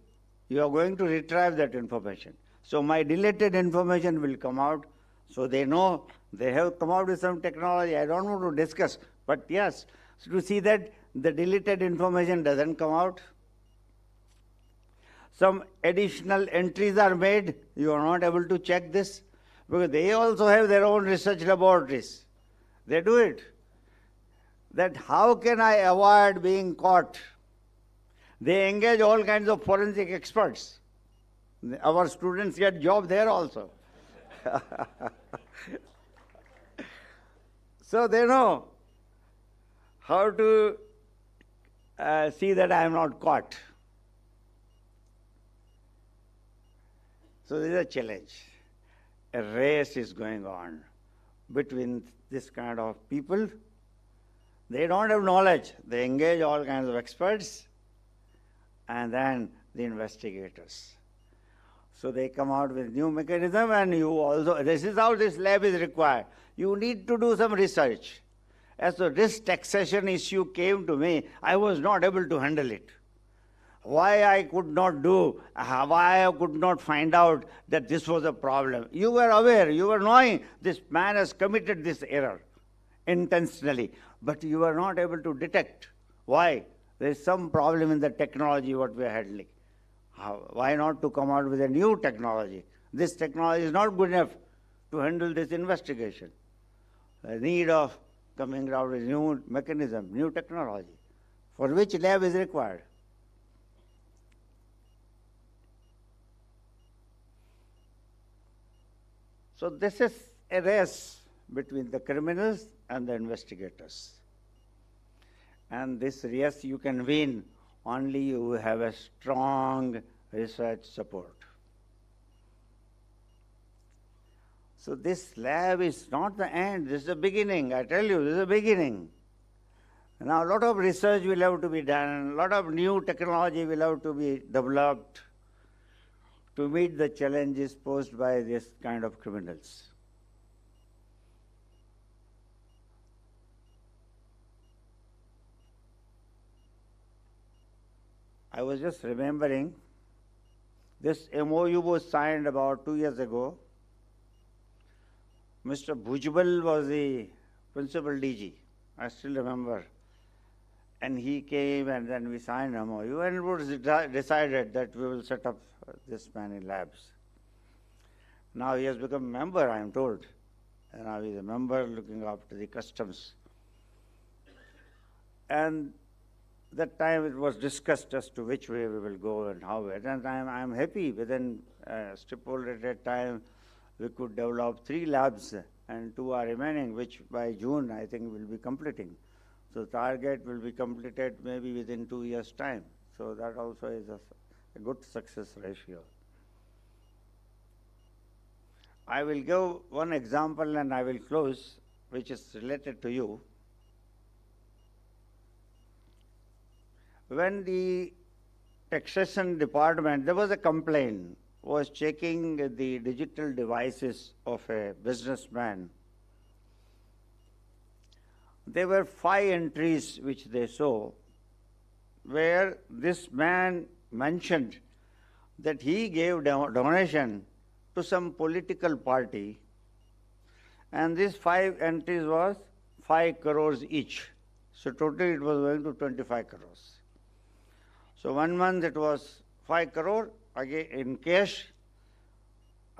you are going to retrieve that information. So my deleted information will come out. So they know they have come out with some technology. I don't want to discuss, but yes, so to see that the deleted information doesn't come out. Some additional entries are made. You are not able to check this because they also have their own research laboratories. They do it. That how can I avoid being caught? They engage all kinds of forensic experts. Our students get job there also. So they know how to see that I am not caught. So this is a challenge. A race is going on between this kind of people. They don't have knowledge. They engage all kinds of experts and then the investigators. So they come out with new mechanism, and you also, this is how this lab is required. You need to do some research. As the risk taxation issue came to me, I was not able to handle it. Why I could not do, why I could not find out that this was a problem. You were aware, you were knowing this man has committed this error intentionally, but you were not able to detect. Why? There is some problem in the technology what we are handling. Why not to come out with a new technology? This technology is not good enough to handle this investigation. The need of coming out with new mechanism, new technology, for which lab is required. So this is a race between the criminals and the investigators. And this race you can win only you have a strong research support. So this lab is not the end, this is the beginning. I tell you, this is the beginning. Now a lot of research will have to be done, a lot of new technology will have to be developed to meet the challenges posed by this kind of criminals. I was just remembering, this MOU was signed about 2 years ago. Mr. Bhujbal was the principal DG, I still remember. And he came and then we signed MOU, and it was decided that we will set up this many labs. Now he has become a member, I am told. And now he is a member looking after the customs. And that time it was discussed as to which way we will go and how. And I am happy within stipulated time we could develop 3 labs and 2 are remaining, which by June I think will be completing. So target will be completed maybe within 2 years' time. So that also is a good success ratio. I will give one example and I will close, which is related to you. When the taxation department, there was a complaint, was checking the digital devices of a businessman. There were 5 entries which they saw, where this man mentioned that he gave donation to some political party, and these 5 entries was 5 crores each. So totally it was going to 25 crores. So 1 month it was 5 crore again in cash.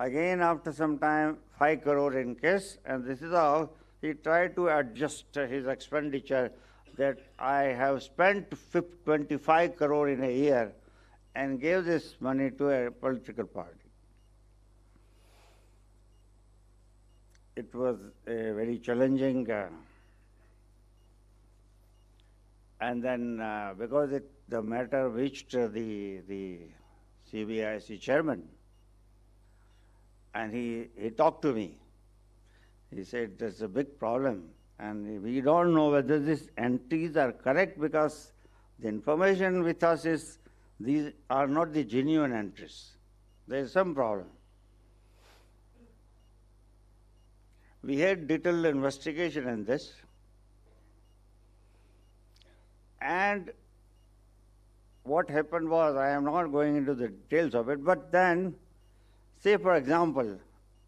Again after some time 5 crore in cash, and this is how he tried to adjust his expenditure, that I have spent 25 crore in a year and gave this money to a political party. It was a very challenging and then because the matter reached the CBIC chairman, and he talked to me. He said, there's a big problem, and we don't know whether these entries are correct, because the information with us is these are not the genuine entries. There is some problem. We had detailed investigation in this, and what happened was, I am not going into the details of it, but then, say for example,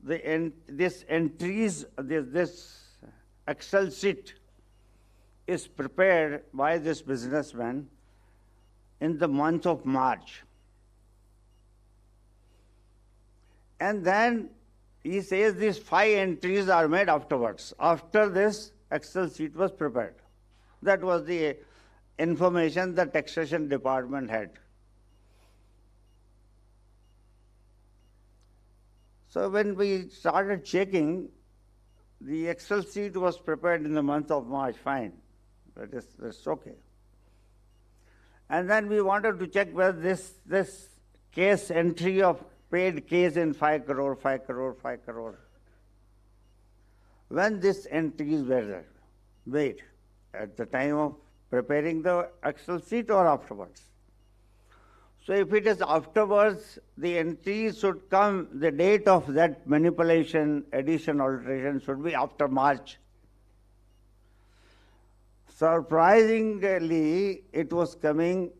this Excel sheet is prepared by this businessman in the month of March. And then he says these 5 entries are made afterwards, after this Excel sheet was prepared. That was the information the taxation department had. So when we started checking, the Excel sheet was prepared in the month of March, fine, that's okay. And then we wanted to check whether this case entry of paid case in 5 crore, 5 crore, 5 crore. When these entries were made, at the time of preparing the Excel sheet or afterwards? So if it is afterwards, the entries should come, the date of that manipulation, addition, alteration should be after March. Surprisingly, it was coming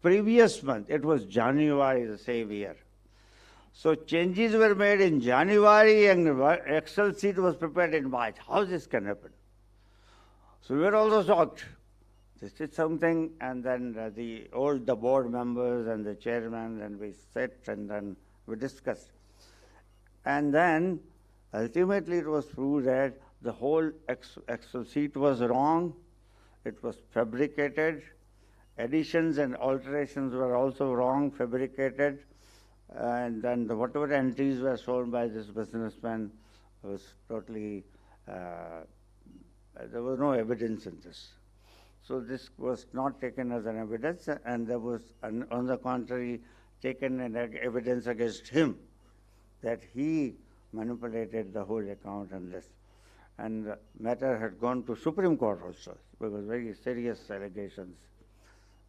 previous month. It was January the same year. So changes were made in January and Excel sheet was prepared in March. How this can happen? So we were also shocked. This is something, and then the board members and the chairman, and we sat and then we discussed. And then ultimately it was proved that the whole Excel sheet was wrong. It was fabricated. Additions and alterations were also wrong, fabricated. And then whatever entries were shown by this businessman was totally, there was no evidence in this. So this was not taken as an evidence, and there was, on the contrary, taken an evidence against him that he manipulated the whole account and this. And the matter had gone to Supreme Court also, because very serious allegations.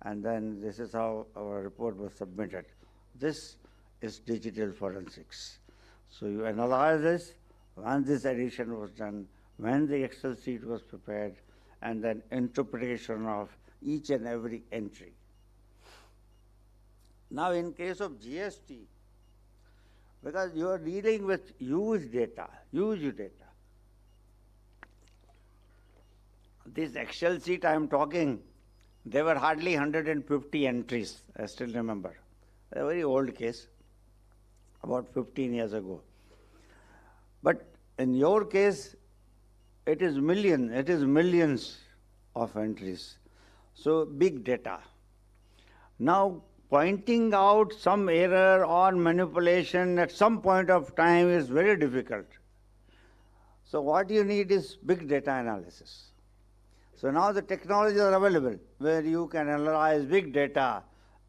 And then this is how our report was submitted. This is digital forensics. So you analyze this, once this addition was done, when the Excel sheet was prepared, and then interpretation of each and every entry. Now in case of GST, because you are dealing with huge data. This Excel sheet I am talking, there were hardly 150 entries, I still remember. A very old case, about 15 years ago. But in your case, it is millions of entries. So big data. Now pointing out some error or manipulation at some point of time is very difficult. So what you need is big data analysis. So now the technologies are available where you can analyze big data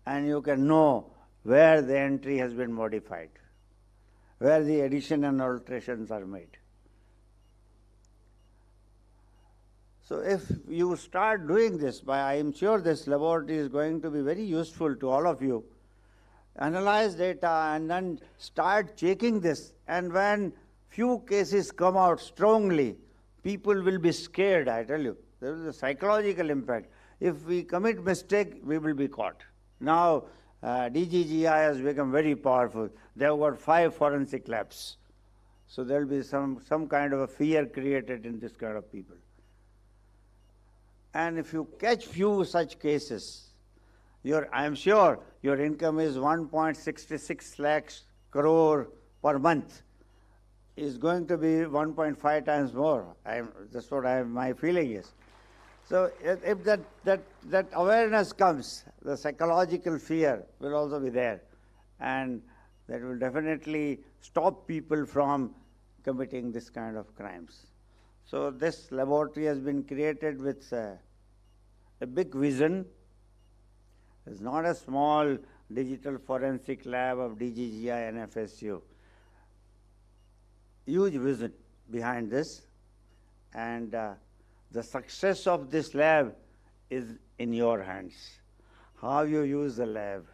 and you can know where the entry has been modified, where the addition and alterations are made. So if you start doing this, I am sure this laboratory is going to be very useful to all of you. Analyze data and then start checking this. And when few cases come out strongly, people will be scared, I tell you. There is a psychological impact. If we commit mistake, we will be caught. Now, DGGI has become very powerful. They have got 5 forensic labs. So there will be some kind of a fear created in this kind of people. And if you catch few such cases, I am sure your income is 1.66 lakhs crore per month. Is going to be 1.5 times more. That's what my feeling is. So if that awareness comes, the psychological fear will also be there, and that will definitely stop people from committing this kind of crimes. So this laboratory has been created with a big vision. It's not a small digital forensic lab of DGGI and FSU. Huge vision behind this, and the success of this lab is in your hands. How you use the lab,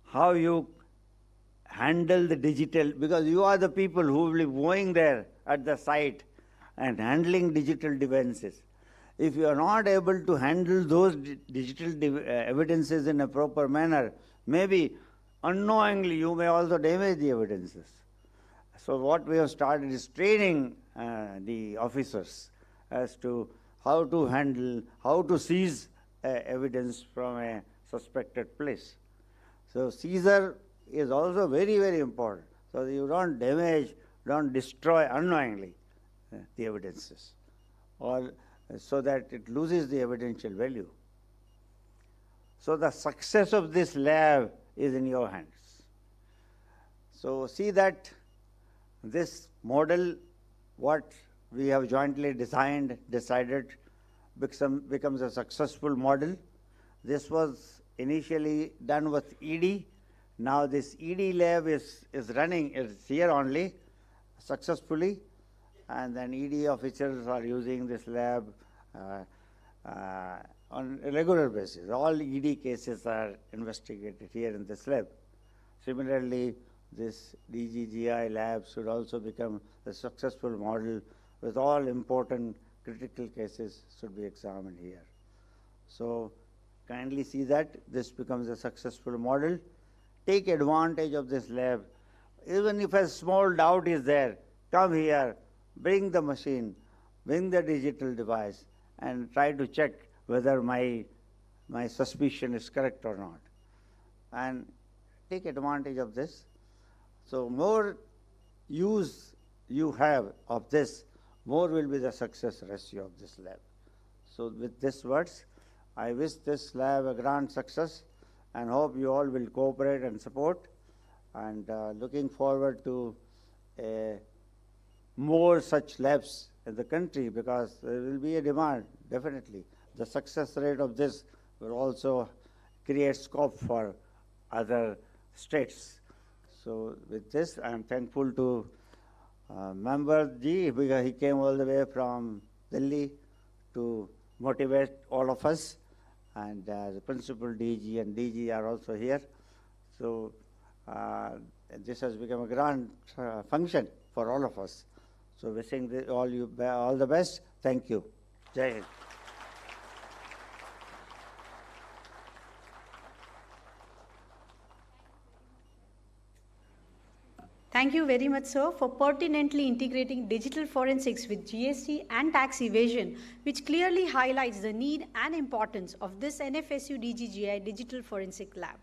how you handle the digital, because you are the people who will be going there at the site and handling digital devices. If you are not able to handle those digital evidences in a proper manner, maybe unknowingly you may also damage the evidences. So what we have started is training the officers as to how to handle, how to seize evidence from a suspected place. So seizure is also very, very important. So that you don't damage, don't destroy unknowingly the evidences, or so that it loses the evidential value. So the success of this lab is in your hands. So see that This model, what we have jointly decided, becomes a successful model. This was initially done with ED. Now this ED lab is running, it's here only successfully, and then ED officers are using this lab on a regular basis. All ED cases are investigated here in this lab. Similarly, this DGGI lab should also become a successful model with all important critical cases should be examined here. So kindly see that this becomes a successful model. Take advantage of this lab. Even if a small doubt is there, come here, bring the machine, bring the digital device, and try to check whether my suspicion is correct or not. And take advantage of this. So more use you have of this, more will be the success ratio of this lab. So with these words, I wish this lab a grand success and hope you all will cooperate and support, and looking forward to more such labs in the country, because there will be a demand, definitely. The success rate of this will also create scope for other states. So with this, I am thankful to Member Ji, because he came all the way from Delhi to motivate all of us, and the Principal DG and DG are also here. So this has become a grand function for all of us. So wishing all the best. Thank you. Jai Hind. Thank you very much, sir, for pertinently integrating digital forensics with GST and tax evasion, which clearly highlights the need and importance of this NFSU DGGI Digital Forensic Lab.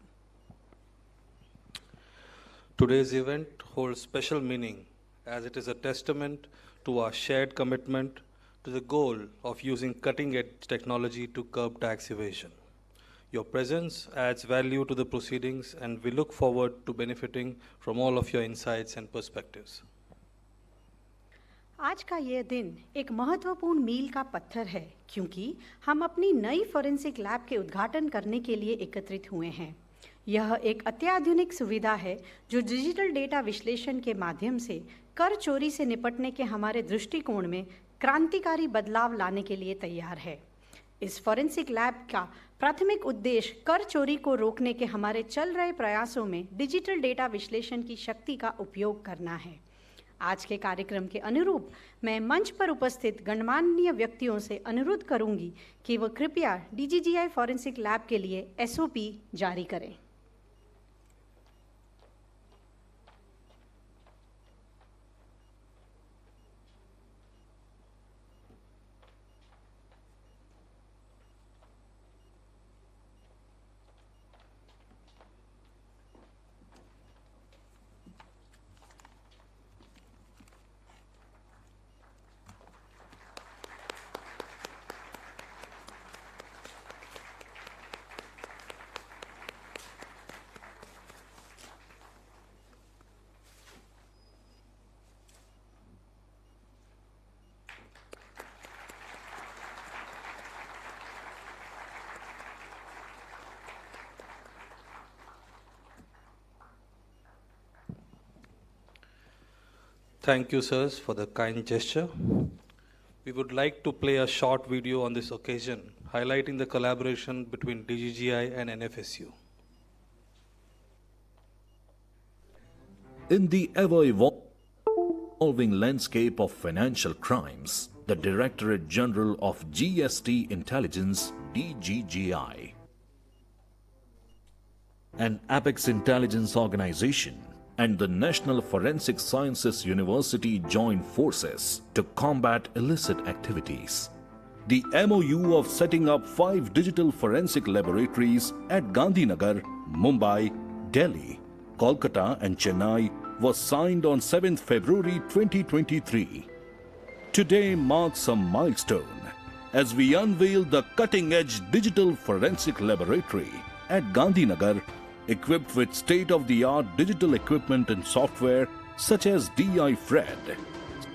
Today's event holds special meaning as it is a testament to our shared commitment to the goal of using cutting-edge technology to curb tax evasion. Your presence adds value to the proceedings, and we look forward to benefiting from all of your insights and perspectives. आज का यह दिन एक महत्वपूर्ण मील का पत्थर है, क्योंकि हम अपनी नई फोरेंसिक लैब के उद्घाटन करने के लिए एकत्रित हुए हैं। यह एक अत्याधुनिक सुविधा है जो डिजिटल डेटा विश्लेषण के माध्यम से कर चोरी से निपटने के हमारे दृष्टिकोण में क्रांतिकारी बदलाव लाने के लिए तैयार है। इस फोरेंसिक लैब का प्राथमिक उद्देश्य कर चोरी को रोकने के हमारे चल रहे प्रयासों में डिजिटल डेटा विश्लेषण की शक्ति का उपयोग करना है। आज के कार्यक्रम के अनुरूप मैं मंच पर उपस्थित गणमान्य व्यक्तियों से अनुरोध करूंगी कि वो कृपया DGGI फोरेंसिक लैब के लिए SOP जारी करें। Thank you, sirs, for the kind gesture. We would like to play a short video on this occasion, highlighting the collaboration between DGGI and NFSU. In the ever-evolving landscape of financial crimes, the Directorate General of GST Intelligence, DGGI, an Apex Intelligence Organization, and the National Forensic Sciences University join forces to combat illicit activities. The MOU of setting up 5 digital forensic laboratories at Gandhinagar, Mumbai, Delhi, Kolkatta and Chennai was signed on 7th February 2023. Today marks a milestone as we unveil the cutting-edge Digital Forensic Laboratory at Gandhinagar, equipped with state-of-the-art digital equipment and software such as DI Fred,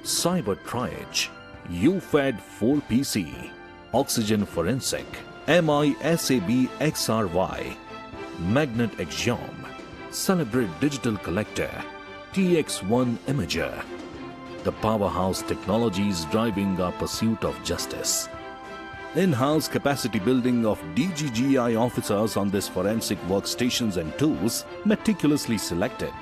Cyber Triage, UFED 4PC, Oxygen Forensic, MISAB XRY, Magnet Axiom, Celebrate Digital Collector, TX1 Imager, the powerhouse technologies driving our pursuit of justice. In-house capacity building of DGGI officers on these forensic workstations and tools, meticulously selected,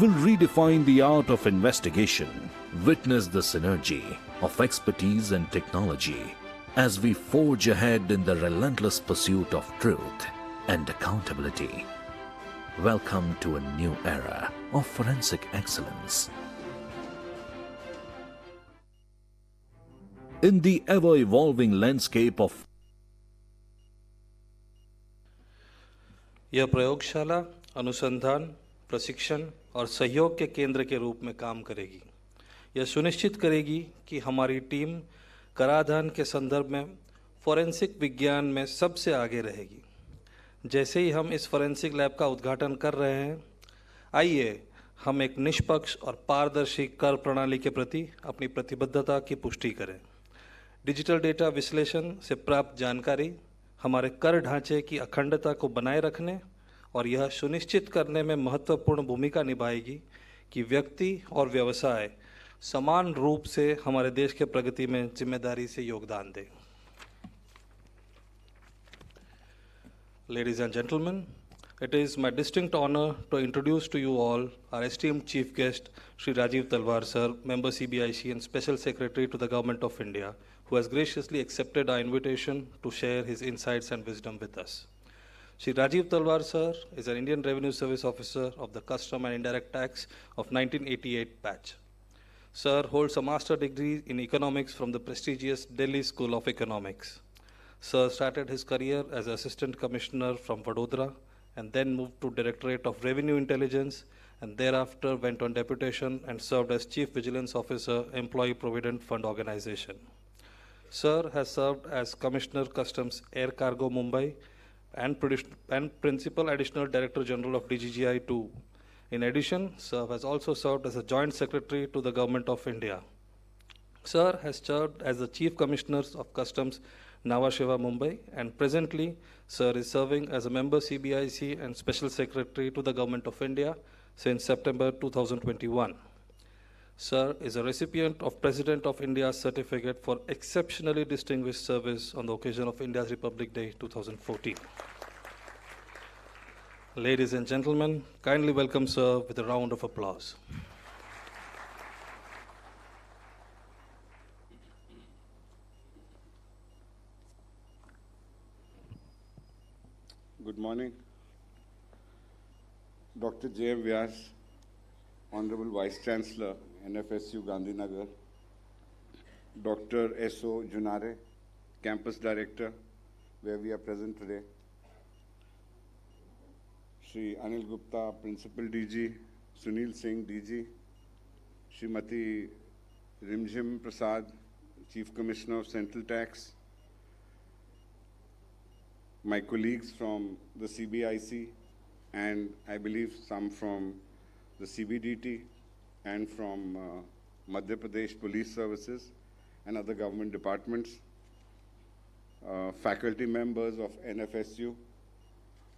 will redefine the art of investigation. Witness the synergy of expertise and technology as we forge ahead in the relentless pursuit of truth and accountability. Welcome to a new era of forensic excellence. In the ever-evolving landscape of यह प्रयोगशाला अनुसंधान, प्रशिक्षण और सहयोग के केंद्र के रूप में काम करेगी। यह सुनिश्चित करेगी कि हमारी टीम कराधान के संदर्भ में फोरेंसिक विज्ञान में सबसे आगे रहेगी। जैसे ही हम इस फोरेंसिक लैब का उद्घाटन कर रहे हैं, आइए हम एक निष्पक्ष और पारदर्शी कर प्रणाली के प्रति अपनी प्रतिबद्धता की पुष्टि करें। डिजिटल डेटा विश्लेषण से प्राप्त जानकारी हमारे कर ढांचे की अखंडता को बनाए रखने और यह सुनिश्चित करने में महत्वपूर्ण भूमिका निभाएगी कि व्यक्ति और व्यवसाय समान रूप से हमारे देश के प्रगति में जिम्मेदारी से योगदान दें। Ladies and gentlemen, it is my distinct honor to introduce to you all our esteemed chief guest, Shri Rajiv Talwar sir, member CBIC and Special Secretary to the Government of India, who has graciously accepted our invitation to share his insights and wisdom with us. Shri Rajiv Talwar sir is an Indian Revenue Service Officer of the Custom and Indirect Tax of 1988 batch. Sir holds a master degree in economics from the prestigious Delhi School of Economics. Sir started his career as Assistant Commissioner from Vadodara and then moved to Directorate of Revenue Intelligence and thereafter went on deputation and served as Chief Vigilance Officer, Employee Provident Fund Organization. Sir has served as Commissioner Customs Air Cargo Mumbai and Principal Additional Director General of DGGI 2. In addition, Sir has also served as a Joint Secretary to the Government of India. Sir has served as the Chief Commissioner of Customs Nhava Sheva Mumbai, and presently Sir is serving as a member CBIC and Special Secretary to the Government of India since September 2021. Sir is a recipient of President of India's Certificate for Exceptionally Distinguished Service on the occasion of India's Republic Day 2014. Ladies and gentlemen, kindly welcome Sir with a round of applause. Good morning. Dr. J.M. Vyas, Honorable Vice Chancellor, NFSU Gandhinagar, Dr. S.O. Junare, Campus Director, where we are present today, Shri Anil Gupta, Principal DG, Sunil Singh, DG, Srimati Rimjim Prasad, Chief Commissioner of Central Tax, my colleagues from the CBIC, and I believe some from the CBDT and from Madhya Pradesh Police Services and other government departments, faculty members of NFSU,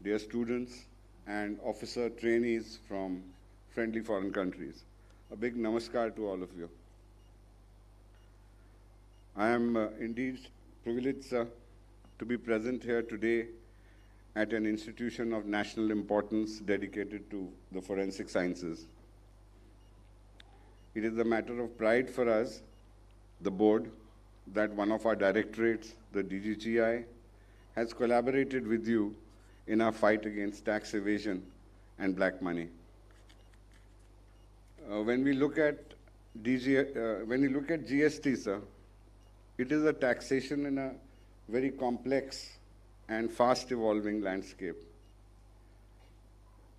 dear students, and officer trainees from friendly foreign countries. A big namaskar to all of you. I am indeed privileged, sir, to be present here today at an institution of national importance dedicated to the forensic sciences. It is a matter of pride for us, the board, that one of our directorates, the DGGI, has collaborated with you in our fight against tax evasion and black money. When we look at GST, sir, it is a taxation in a very complex and fast evolving landscape.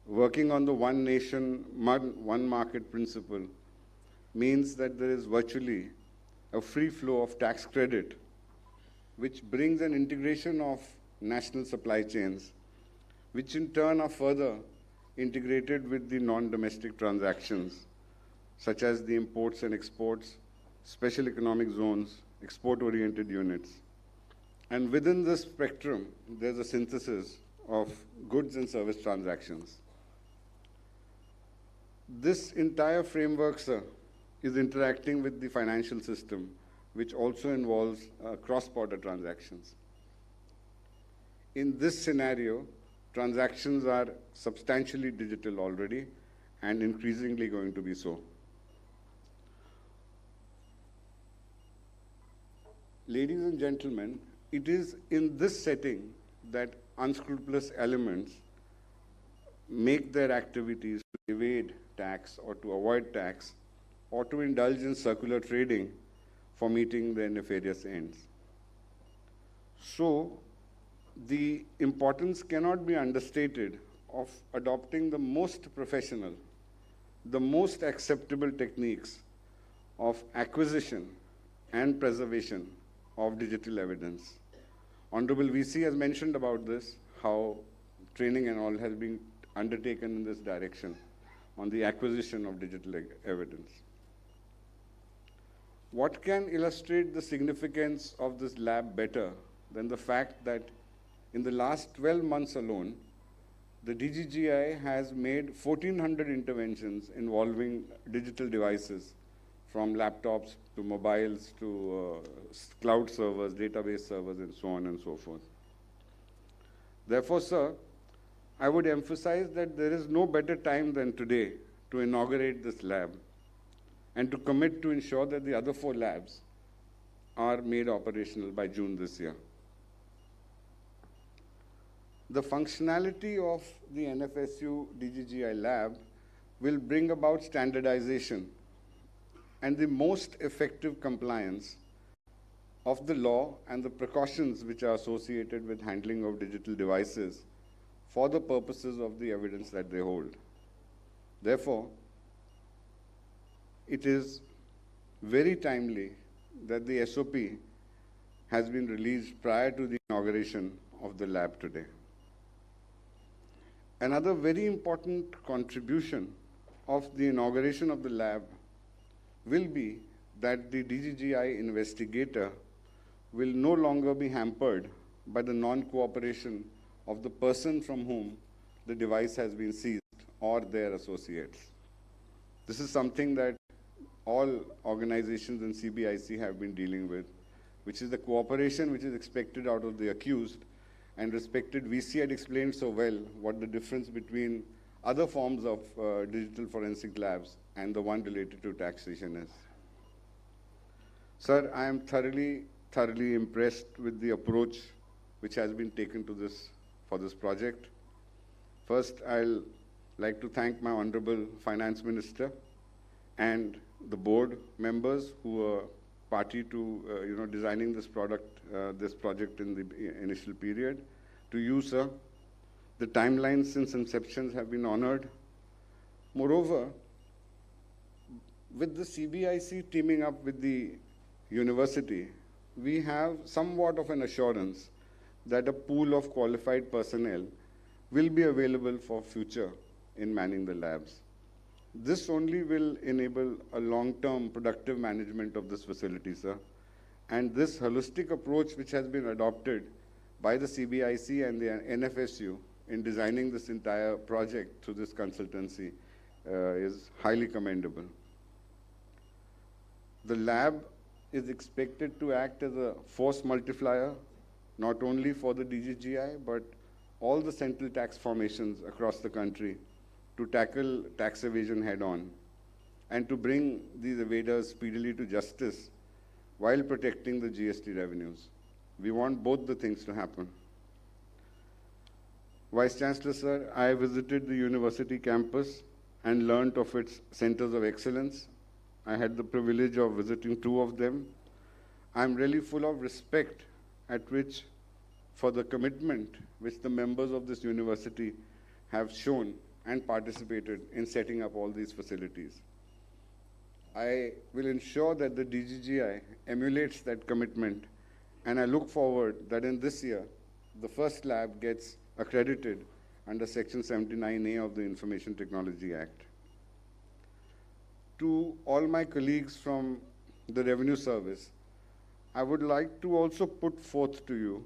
Working on the one nation, one market principle means that there is virtually a free flow of tax credit, which brings an integration of national supply chains, which in turn are further integrated with the non-domestic transactions, such as the imports and exports, special economic zones, export-oriented units. And within this spectrum, there's a synthesis of goods and service transactions. This entire framework, sir, is interacting with the financial system, which also involves cross-border transactions. In this scenario, transactions are substantially digital already and increasingly going to be so. Ladies and gentlemen, it is in this setting that unscrupulous elements make their activities to evade tax or to avoid tax or to indulge in circular trading for meeting their nefarious ends. So, the importance cannot be understated of adopting the most professional, the most acceptable techniques of acquisition and preservation of digital evidence. Honorable VC has mentioned about this, how training and all has been undertaken in this direction on the acquisition of digital evidence. What can illustrate the significance of this lab better than the fact that in the last 12 months alone, the DGGI has made 1,400 interventions involving digital devices, from laptops to mobiles to cloud servers, database servers, and so on and so forth. Therefore, sir, I would emphasize that there is no better time than today to inaugurate this lab and to commit to ensure that the other 4 labs are made operational by June this year. The functionality of the NFSU DGGI lab will bring about standardization and the most effective compliance of the law and the precautions which are associated with handling of digital devices for the purposes of the evidence that they hold. Therefore, it is very timely that the SOP has been released prior to the inauguration of the lab today. Another very important contribution of the inauguration of the lab will be that the DGGI investigator will no longer be hampered by the non-cooperation of the person from whom the device has been seized or their associates. This is something that all organizations in CBIC have been dealing with, which is the cooperation which is expected out of the accused, and respected VC had explained so well what the difference between other forms of digital forensic labs and the one related to taxation is. Sir, I am thoroughly impressed with the approach which has been taken to for this project. First, I'll like to thank my Honorable Finance Minister and the board members who were party to designing this project in the initial period. To you, sir, the timelines since inception have been honored. Moreover, with the CBIC teaming up with the university, we have somewhat of an assurance that a pool of qualified personnel will be available for future in manning the labs. This only will enable a long-term productive management of this facility, sir. And this holistic approach which has been adopted by the CBIC and the NFSU in designing this entire project through this consultancy is highly commendable. The lab is expected to act as a force multiplier, not only for the DGGI, but all the central tax formations across the country to tackle tax evasion head-on and to bring these evaders speedily to justice while protecting the GST revenues. We want both the things to happen. Vice Chancellor, sir, I visited the university campus and learnt of its centers of excellence. I had the privilege of visiting 2 of them. I'm really full of respect for the commitment which the members of this university have shown and participated in setting up all these facilities. I will ensure that the DGGI emulates that commitment, and I look forward that in this year, the first lab gets accredited under Section 79A of the Information Technology Act. to all my colleagues from the Revenue Service, I would like to also put forth to you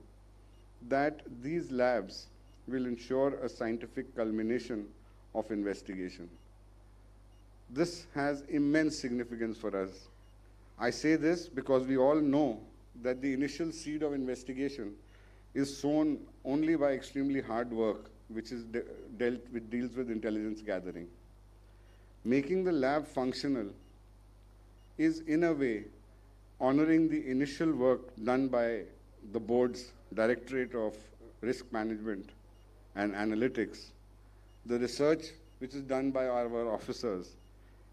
that these labs will ensure a scientific culmination of investigation. This has immense significance for us. I say this because we all know that the initial seed of investigation is sown only by extremely hard work, which is deals with intelligence gathering. Making the lab functional is, in a way, honoring the initial work done by the board's Directorate of Risk Management and Analytics, the research which is done by our officers,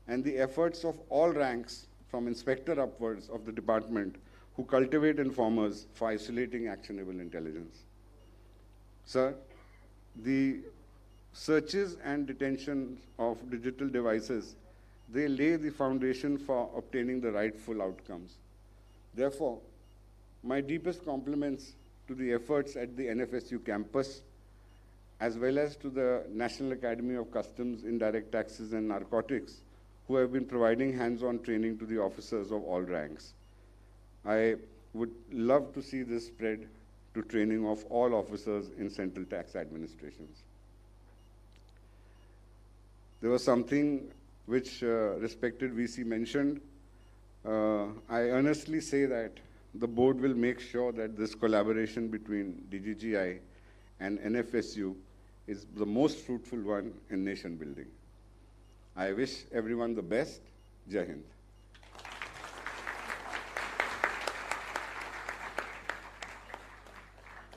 and the efforts of all ranks from inspector upwards of the department who cultivate informers for isolating actionable intelligence. Sir, the searches and detention of digital devices, they lay the foundation for obtaining the rightful outcomes. Therefore, my deepest compliments to the efforts at the NFSU campus, as well as to the National Academy of Customs, Indirect Taxes and Narcotics, who have been providing hands-on training to the officers of all ranks. I would love to see this spread to training of all officers in central tax administrations. There was something which respected VC mentioned. I earnestly say that the board will make sure that this collaboration between DGGI and NFSU is the most fruitful one in nation building. I wish everyone the best. Jai Hind.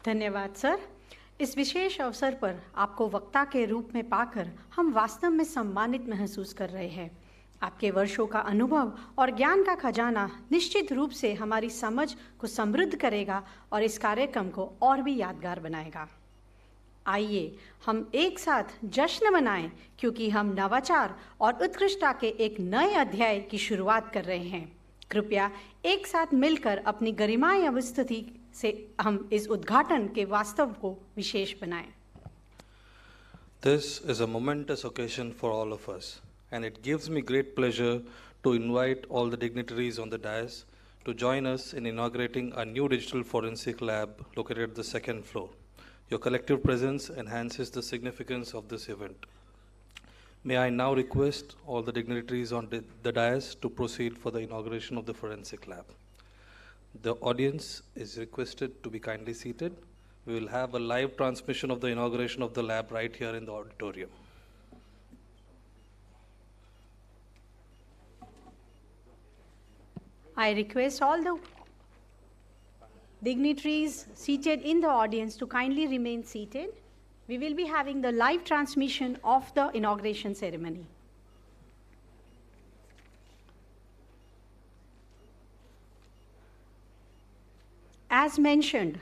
धन्यवाद sir. इस विशेष अवसर पर आपको वक्ता के रूप में पाकर हम वास्तव में सम्मानित महसूस कर रहे हैं। आपके वर्षों का अनुभव और ज्ञान का खजाना निश्चित रूप से हमारी समझ को समृद्ध करेगा और इस कार्यक्रम को और भी यादगार बनाएगा। आइए हम एक साथ जश्न मनाएं, क्योंकि हम नवाचार और उत्कृष्टता के एक नए अध्याय की शुरुआत कर रहे हैं। कृपया एक साथ मिलकर अपनी गरिमामय उपस्थिति से हम इस उद्घाटन के वास्तव को विशेष बनाएं। This is a momentous occasion for all of us, and it gives me great pleasure to invite all the dignitaries on the dais to join us in inaugurating a new digital forensic lab located at the second floor. Your collective presence enhances the significance of this event. May I now request all the dignitaries on the dais to proceed for the inauguration of the forensic lab. The audience is requested to be kindly seated. We will have a live transmission of the inauguration of the lab right here in the auditorium. I request all the dignitaries seated in the audience to kindly remain seated. We will be having the live transmission of the inauguration ceremony. As mentioned,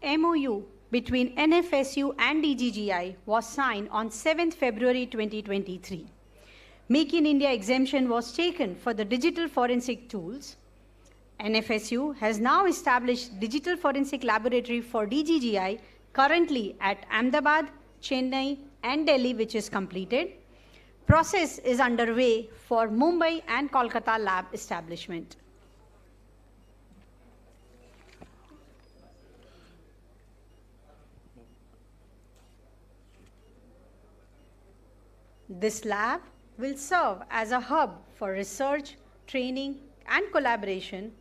MOU between NFSU and DGGI was signed on 7th February 2023. Make in India exemption was taken for the digital forensic tools. NFSU has now established Digital Forensic Laboratory for DGGI currently at Ahmedabad, Chennai and Delhi, which is completed. Process is underway for Mumbai and Kolkata lab establishment. This lab will serve as a hub for research, training, and collaboration,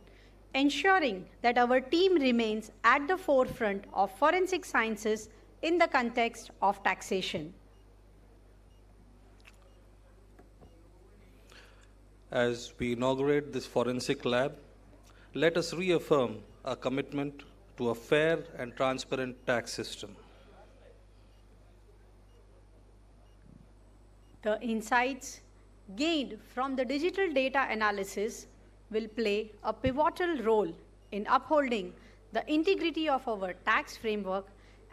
ensuring that our team remains at the forefront of forensic sciences in the context of taxation. As we inaugurate this forensic lab, let us reaffirm our commitment to a fair and transparent tax system. The insights gained from the digital data analysis will play a pivotal role in upholding the integrity of our tax framework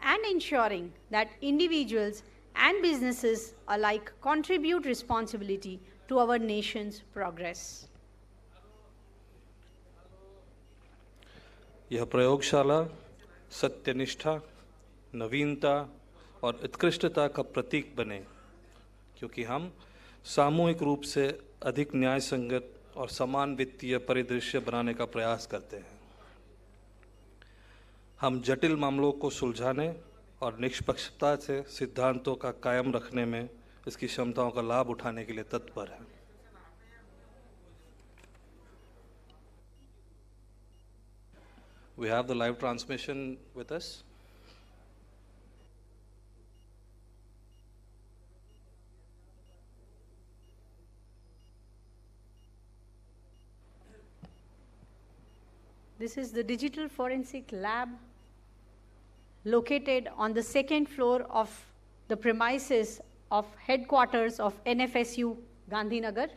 and ensuring that individuals and businesses alike contribute responsibility to our nation's progress. यह प्रयोगशाला सत्यनिष्ठा, नवीनता और उत्कृष्टता का प्रतीक बने, क्योंकि हम सामूहिक रूप से अधिक न्याय संगत और समान वित्तीय परिदृश्य बनाने का प्रयास करते हैं। हम जटिल मामलों को सुलझाने और निष्पक्षता से सिद्धांतों का कायम रखने में इसकी क्षमताओं का लाभ उठाने के लिए तत्पर हैं। We have the live transmission with us. This is the Digital Forensic Lab located on the second floor of the premises of headquarters of NFSU Gandhinagar.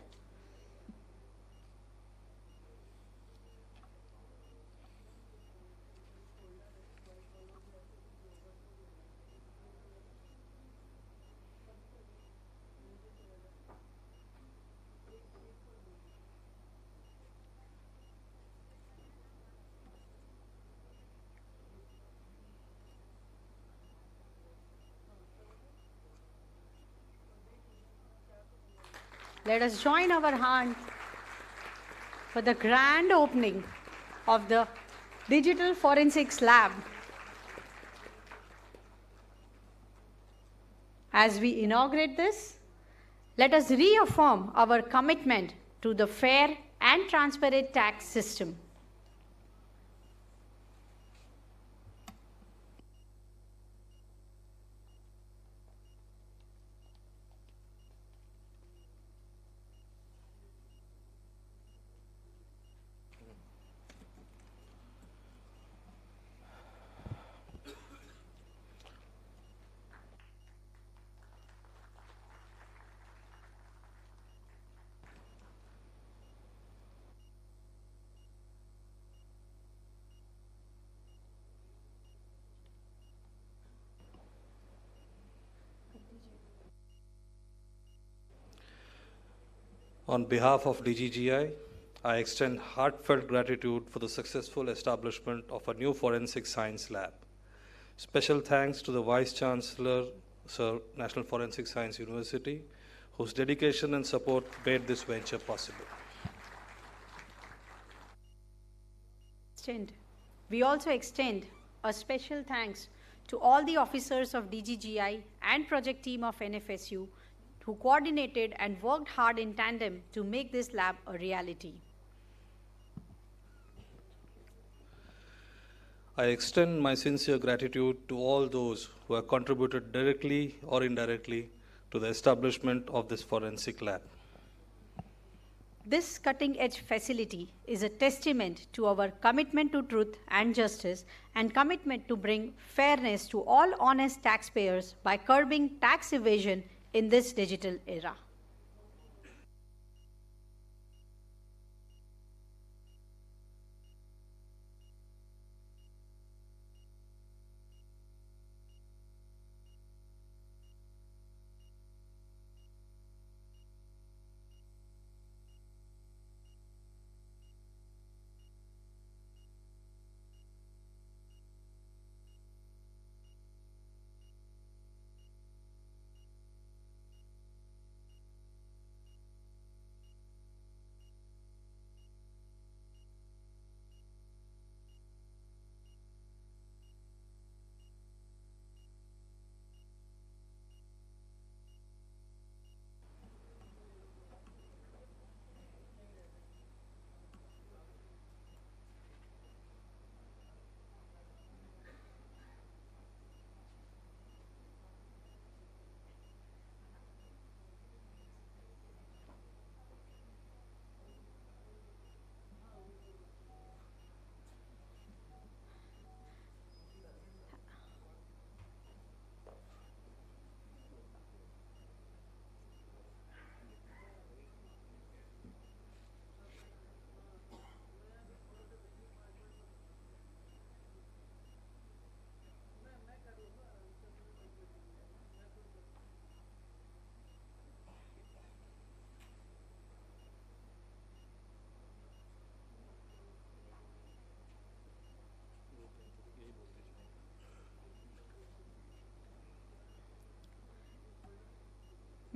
Let us join our hand for the grand opening of the Digital Forensics Lab. As we inaugurate this, let us reaffirm our commitment to the fair and transparent tax system. On behalf of DGGI, I extend heartfelt gratitude for the successful establishment of a new forensic science lab. Special thanks to the Vice Chancellor, Sir, National Forensic Science University, whose dedication and support made this venture possible. We also extend a special thanks to all the officers of DGGI and project team of NFSU who coordinated and worked hard in tandem to make this lab a reality. I extend my sincere gratitude to all those who have contributed directly or indirectly to the establishment of this forensic lab. This cutting-edge facility is a testament to our commitment to truth and justice and commitment to bring fairness to all honest taxpayers by curbing tax evasion in this digital era.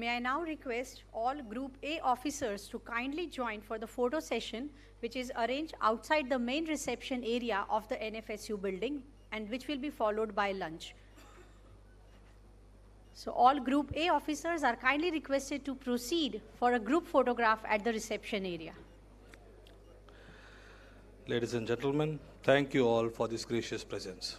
May I now request all Group A officers to kindly join for the photo session, which is arranged outside the main reception area of the NFSU building and which will be followed by lunch. So all Group A officers are kindly requested to proceed for a group photograph at the reception area. Ladies and gentlemen, thank you all for this gracious presence.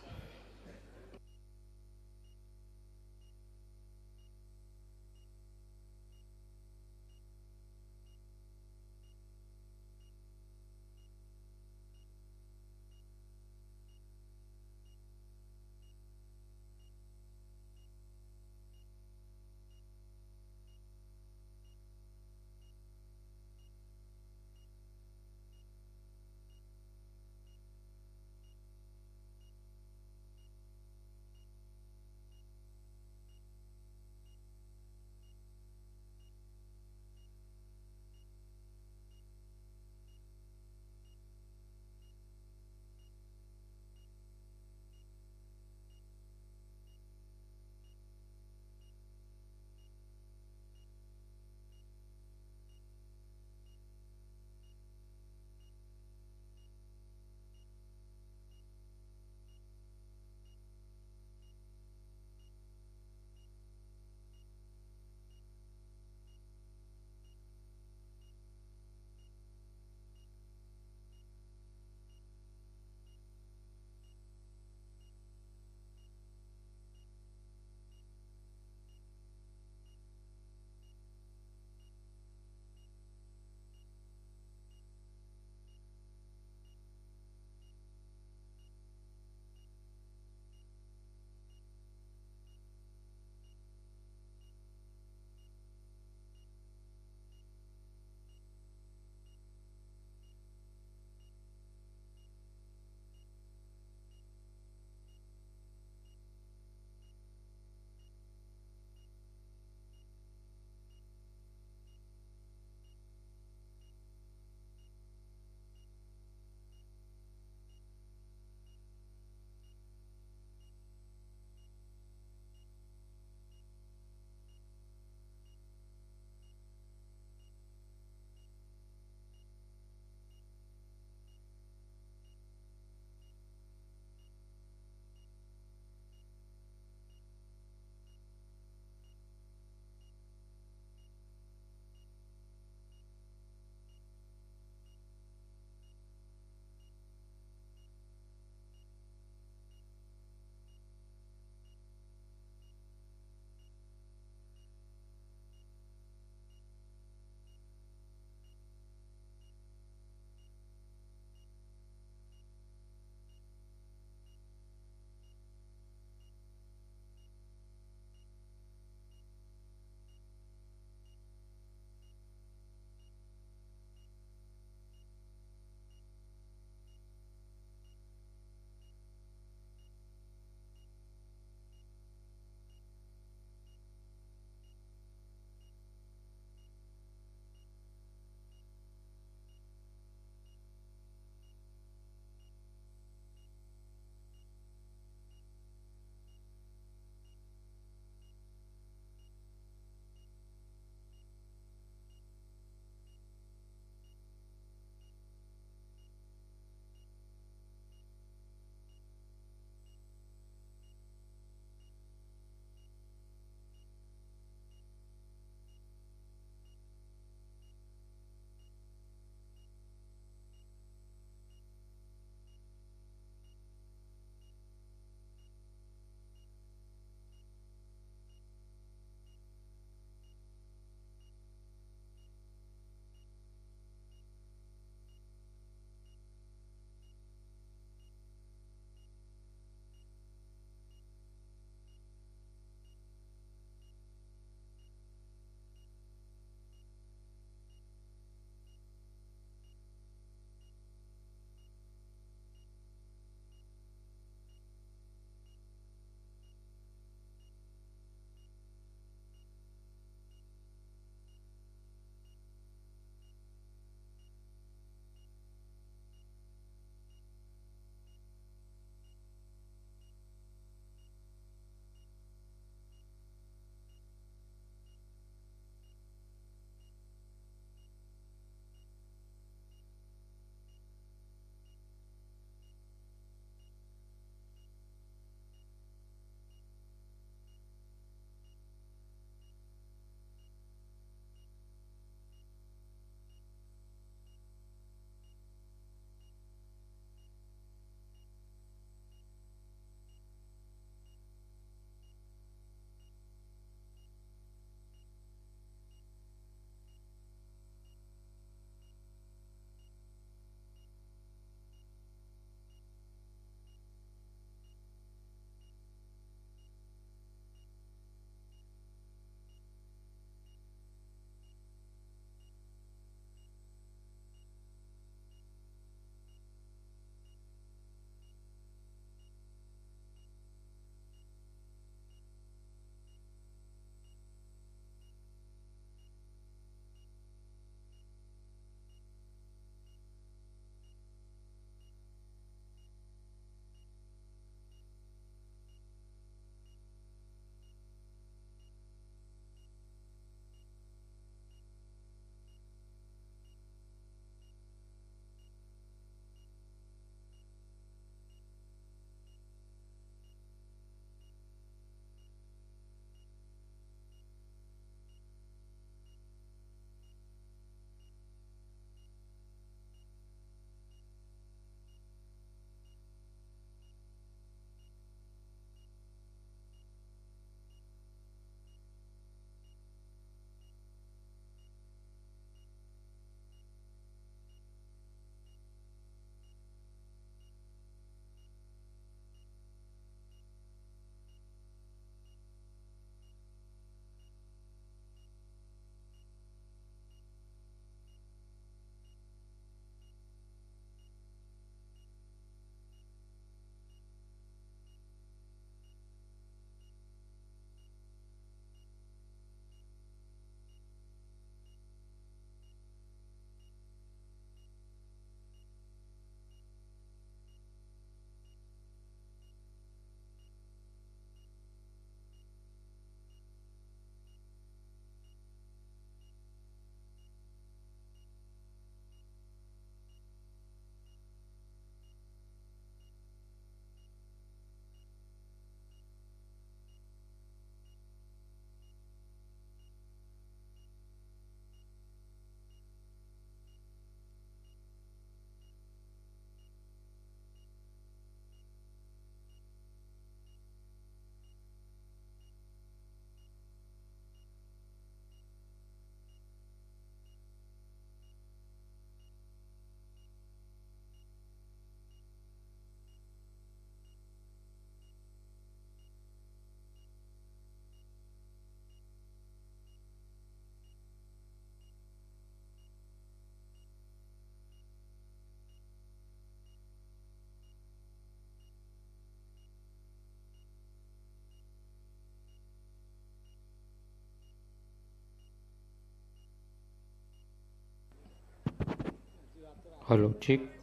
Hello ठीक